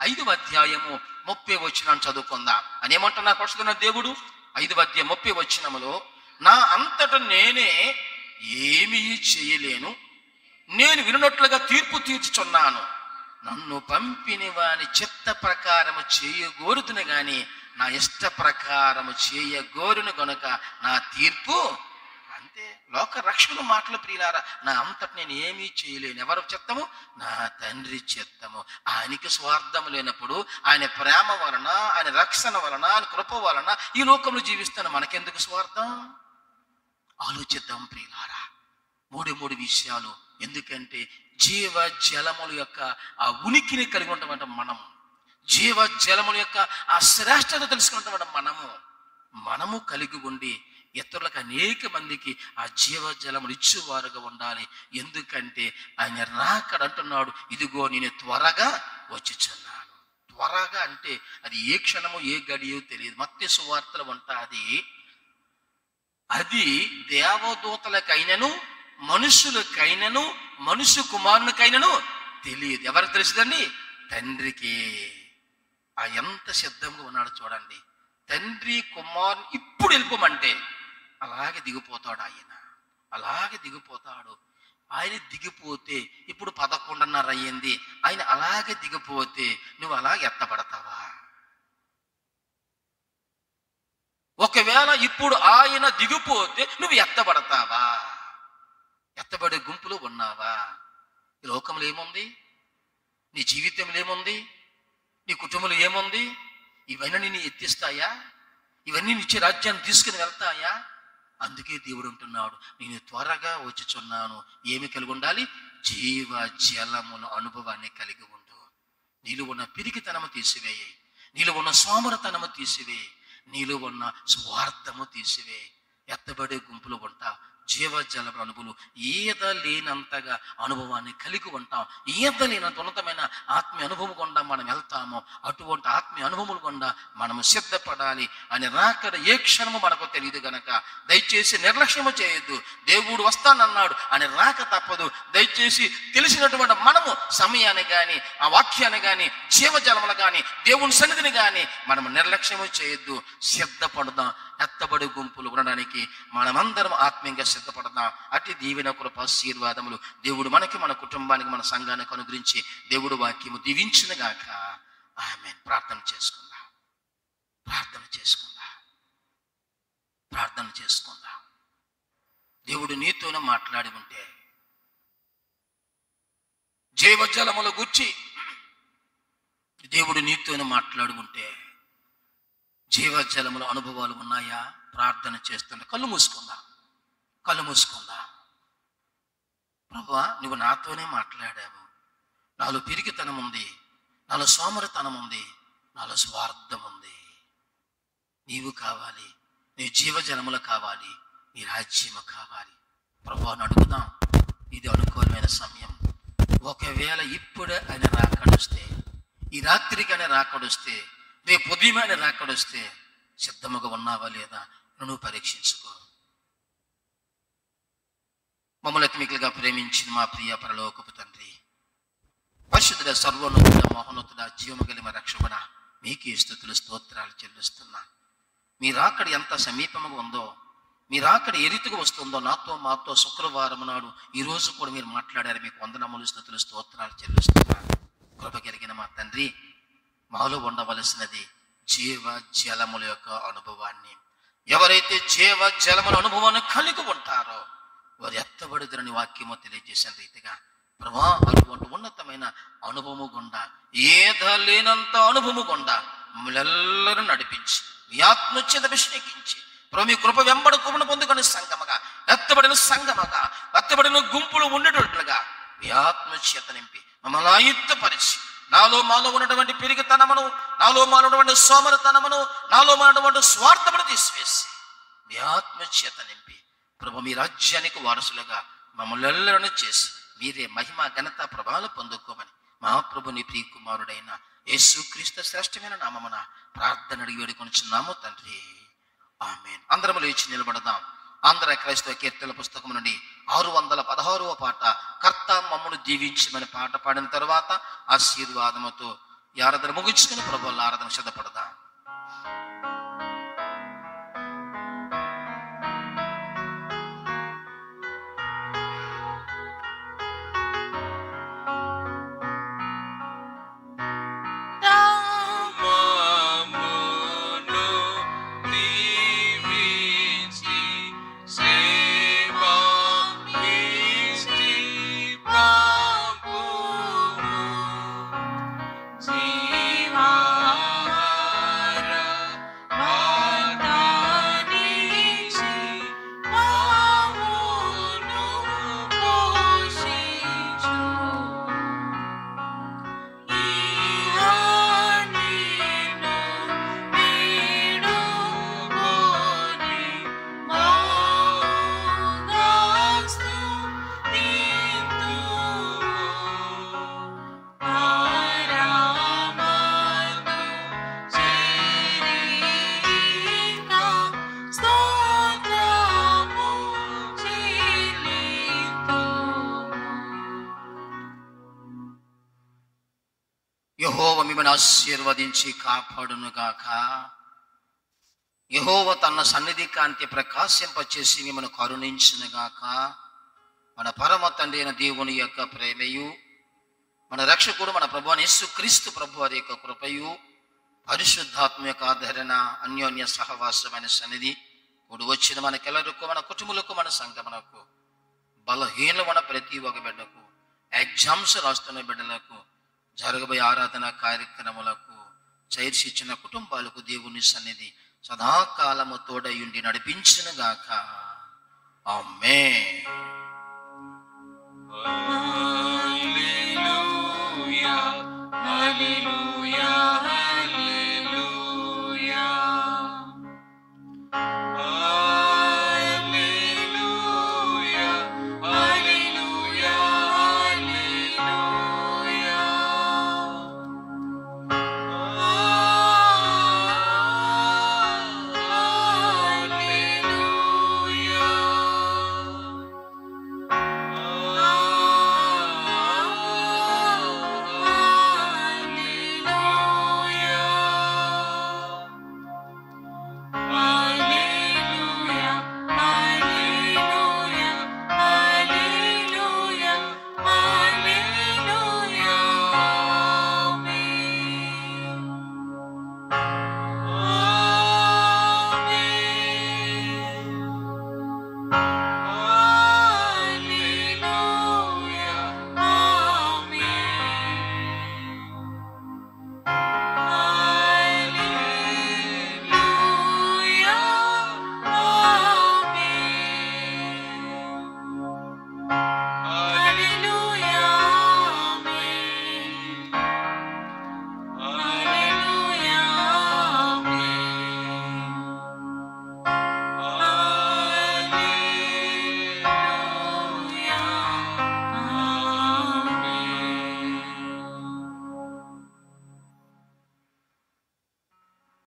5:30 చదువుకుందాం. అని ఏమంటున్నా పరిశుద్ధుడైన దేవుడు? 5:30 నా అంతట నేనే ఏమీ చేయలేను, నేను వినున్నట్లుగా తీర్పు తీర్చుచున్నాను. నన్ను పంపిన వాని చిత్త ప్రకారము చేయగోరుతును గాని నా ఇష్ట ప్రకారము చేయగోరును గనుక నా తీర్పు అంతే. లోక రక్షణ మాటలు ప్రియులారా, నా అంతటి నేను ఏమీ చేయలేను. ఎవరు చిత్తము? నా తండ్రి చిత్తము. ఆయనకి స్వార్థం లేనప్పుడు, ఆయన ప్రేమ వలన, ఆయన రక్షణ వలన, ఆయన కృప వలన ఈ లోకంలో జీవిస్తాను. మనకెందుకు స్వార్థం? ఆలోచిద్దాం ప్రియులారా. మూడు విషయాలు. ఎందుకంటే జీవ జలముల యొక్క ఆ ఉనికిని కలిగి ఉన్నటువంటి మనము, జీవ జలముల యొక్క ఆ శ్రేష్టత తెలుసుకున్నటువంటి మనము కలిగి ఉండి ఇతరులకు అనేక మందికి ఆ జీవ జలములు ఇచ్చేవారుగా ఉండాలి. ఎందుకంటే ఆయన రాకడ అంటున్నాడు, ఇదిగో నేను త్వరగా వచ్చుచున్నాను. త్వరగా అంటే అది ఏ క్షణమో ఏ గడియో తెలియదు. మత్తయి సువార్తలో ఉంటుంది, అది దేవదూతలకైనను మనుషులకైనను మనుష్య కుమారునికైనను తెలియదు. ఎవరికి తెలుసుదండి? తండ్రికి. ఆ ఎంత సిద్ధంగా ఉన్నాడు చూడండి. తండ్రి కుమారుని ఇప్పుడు వెళ్ళిపోమంటే అలాగే దిగిపోతాడు ఆయన. అలాగే దిగిపోతాడు. ఆయన దిగిపోతే ఇప్పుడు 11:30 అయ్యింది. ఆయన అలాగే దిగిపోతే నువ్వు అలాగే ఎత్తబడతావా? ఒకవేళ ఇప్పుడు ఆయన దిగిపోతే నువ్వు ఎత్తబడతావా? ఎత్తబడే గుంపులో ఉన్నావా? ఈ లోకంలో ఏముంది? నీ జీవితంలో ఏముంది? నీ కుటుంబంలో ఏముంది? ఇవన్నీ నిన్ను ఎత్తిస్తాయా? ఇవన్నీ నిత్య రాజ్యాన్ని తీసుకుని వెళ్తాయా? అందుకే దేవుడు అంటున్నాడు, నేను త్వరగా వచ్చుచున్నాను. ఏమి కలిగి ఉండాలి? జీవ జలముల అనుభవాన్ని కలిగి ఉండు. నీలో ఉన్న పిరికితనము తీసివేయి, నీలో ఉన్న సోమరతనము తీసివేయి, నీలో ఉన్న స్వార్థము తీసివేయి. ఎత్తబడే గుంపులు ఉంటా. జీవ జల అనుభవం ఈత లేనంతగా అనుభవాన్ని కలిగి ఉంటాం. ఈత లేనంత ఉన్నతమైన ఆత్మీయ అనుభవం గుండా మనం వెళ్తాము. అటువంటి ఆత్మీయ అనుభవం గుండా మనము సిద్ధపడాలి. అని రాకడ ఏ క్షణము మనకు తెలియదు గనక దయచేసి నిర్లక్ష్యము చేయొద్దు. దేవుడు వస్తానన్నాడు, అని రాక తప్పదు. దయచేసి తెలిసినటువంటి మనము సమయాన్ని కానీ, ఆ వాక్యాన్ని కానీ, జీవజలములు కానీ, దేవుని సన్నిధిని కానీ మనము నిర్లక్ష్యము చేయొద్దు. సిద్ధపడదాం. ఎత్తబడి గుంపులు ఉండడానికి మనమందరం ఆత్మీయంగా సిద్ధపడదాం. అట్టి దీవెన కృప ఆశీర్వాదములు దేవుడు మనకి, మన కుటుంబానికి, మన సంఘానికి అనుగ్రహించి దేవుడు వాక్యము దీవించునుగాక. ఆమేన్. ప్రార్థన చేసుకుందాం. దేవుడు నీతోనే మాట్లాడి ఉంటే, జీవజలముల గుర్చి దేవుడు నీతోనే మాట్లాడి ఉంటే, జీవజలముల అనుభవాలు ఉన్నాయా? ప్రార్థన చేస్తుంటే కళ్ళు మూసుకుందా. ప్రభువా, నువ్వు నాతోనే మాట్లాడావు. నాలో పిరికితనం ఉంది, నాలో సోమరితనం ఉంది, నాలో స్వార్థం ఉంది. నీవు కావాలి, నీ జీవజలములు కావాలి, నీ రాజ్యము కావాలి. ప్రభువాను అడుగుదాం. ఇది అనుకూలమైన సమయం. ఒకవేళ ఇప్పుడే ఆయన రాకడొస్తే, ఈ రాత్రికి ఆయన రాకడొస్తే, రేపు ఉదయమైన రాకడొస్తే సిద్ధముగా ఉన్నావా లేదా నువ్వు పరీక్షించుకో. మమ్మల్ని అతిమికలుగా ప్రేమించిన మా ప్రియ పరలోకపు తండ్రి, పరిశుద్ధుడ, సర్వోన్నతుడ, మహోన్నతుడ, జీవము కలిగిన రక్షకుడా, మీకే స్తుతులు స్తోత్రాలు చెల్లిస్తున్నా. మీ రాకడ ఎంత సమీపముగా ఉందో, మీ రాకడ ఏ రీతిగా వస్తుందో మాతో శుక్రవారం నాడు ఈ రోజు కూడా మీరు మాట్లాడారు. మీకు వందనములు, స్తుతులు స్తోత్రాలు చెల్లిస్తున్నా. కృప కలిగిన మా తండ్రి, మాలో ఉండవలసినది జీవ జలముల యొక్క అనుభవాన్ని. ఎవరైతే జీవ జలముల అనుభవాన్ని కలిగి ఉంటారో వారు ఎత్తబడుదరని వాక్యము తెలియజేసిన రీతిగా ప్రభా, అటువంటి ఉన్నతమైన అనుభవము గుండా, ఏద లేనంత అనుభవము గుండా మమ్మల్ని నడిపించి మీ ఆత్మచేత అభిషేకించి ప్రభు మీ కృప వెంబడుకుని పొందుకొని సంగమగా, ఎత్తబడిన గుంపులు ఉండేటట్లుగా మీ ఆత్మచేత నింపి మమ్మల్ని ఆయుత్తపరిచి, మాలో ఉన్నటువంటి పిరిగితనమును, మాలో ఉన్నటువంటి సోమరితనమును, మాలో ఉన్నటువంటి స్వార్థమును తీసివేసి మీ ఆత్మచేత నింపి ప్రభు మీ రాజ్యానికి వారసులుగా మమ్మల్ని ఎల్లరూ చేసి మీరే మహిమ, ఘనత, ప్రభావాలు పొందుకోమని మా ప్రభు నీ ప్రియ కుమారుడైన యేసుక్రీస్తు శ్రేష్టమైన నామమున ప్రార్థన అడిగి వేడుకొనుచున్నాము తండ్రి. ఆమేన్. అందరము లేచి నిలబడదాం. ఆంధ్ర క్రైస్తవ కీర్తనల పుస్తకం నుండి 616వ పాట, కర్త మమ్మను దీవించమని పాట పాడిన తర్వాత ఆశీర్వాదముతో ఈ ఆరాధన ముగించుకుని ప్రభువుల ఆరాధన సిద్ధపడదాం. Save మిమ్మల్ని ఆశీర్వదించి కాపాడునుగాక. యెహోవా తన సన్నిధి కాంతి ప్రకాశింపచేసి మిమ్మల్ని కరుణించునుగాక. మన పరమ తండ్రి అయిన దేవుని యొక్క ప్రేమయు, మన రక్షకుడు మన ప్రభువైన యేసుక్రీస్తు ప్రభు వారి యొక్క కృపయు, పరిశుద్ధాత్మ యొక్క ఆదరణ, అన్యోన్య సహవాసమైన సన్నిధి కూడి వచ్చిన మనకెల్లరికూ, మన కుటుంబములకు, మన సంఘమునకు, బలహీనమైన ప్రతి ఒక్క బిడ్డకు, ఎగ్జామ్స్ రాస్తున్న బిడ్డలకు, జరగబోయే ఆరాధన కార్యక్రమాలకు, చేర్చిచ్చిన కుటుంబాలకు దేవుని సన్నిధి సదాకాలము తోడయుండి నడిపించునుగాక. ఆమేన్.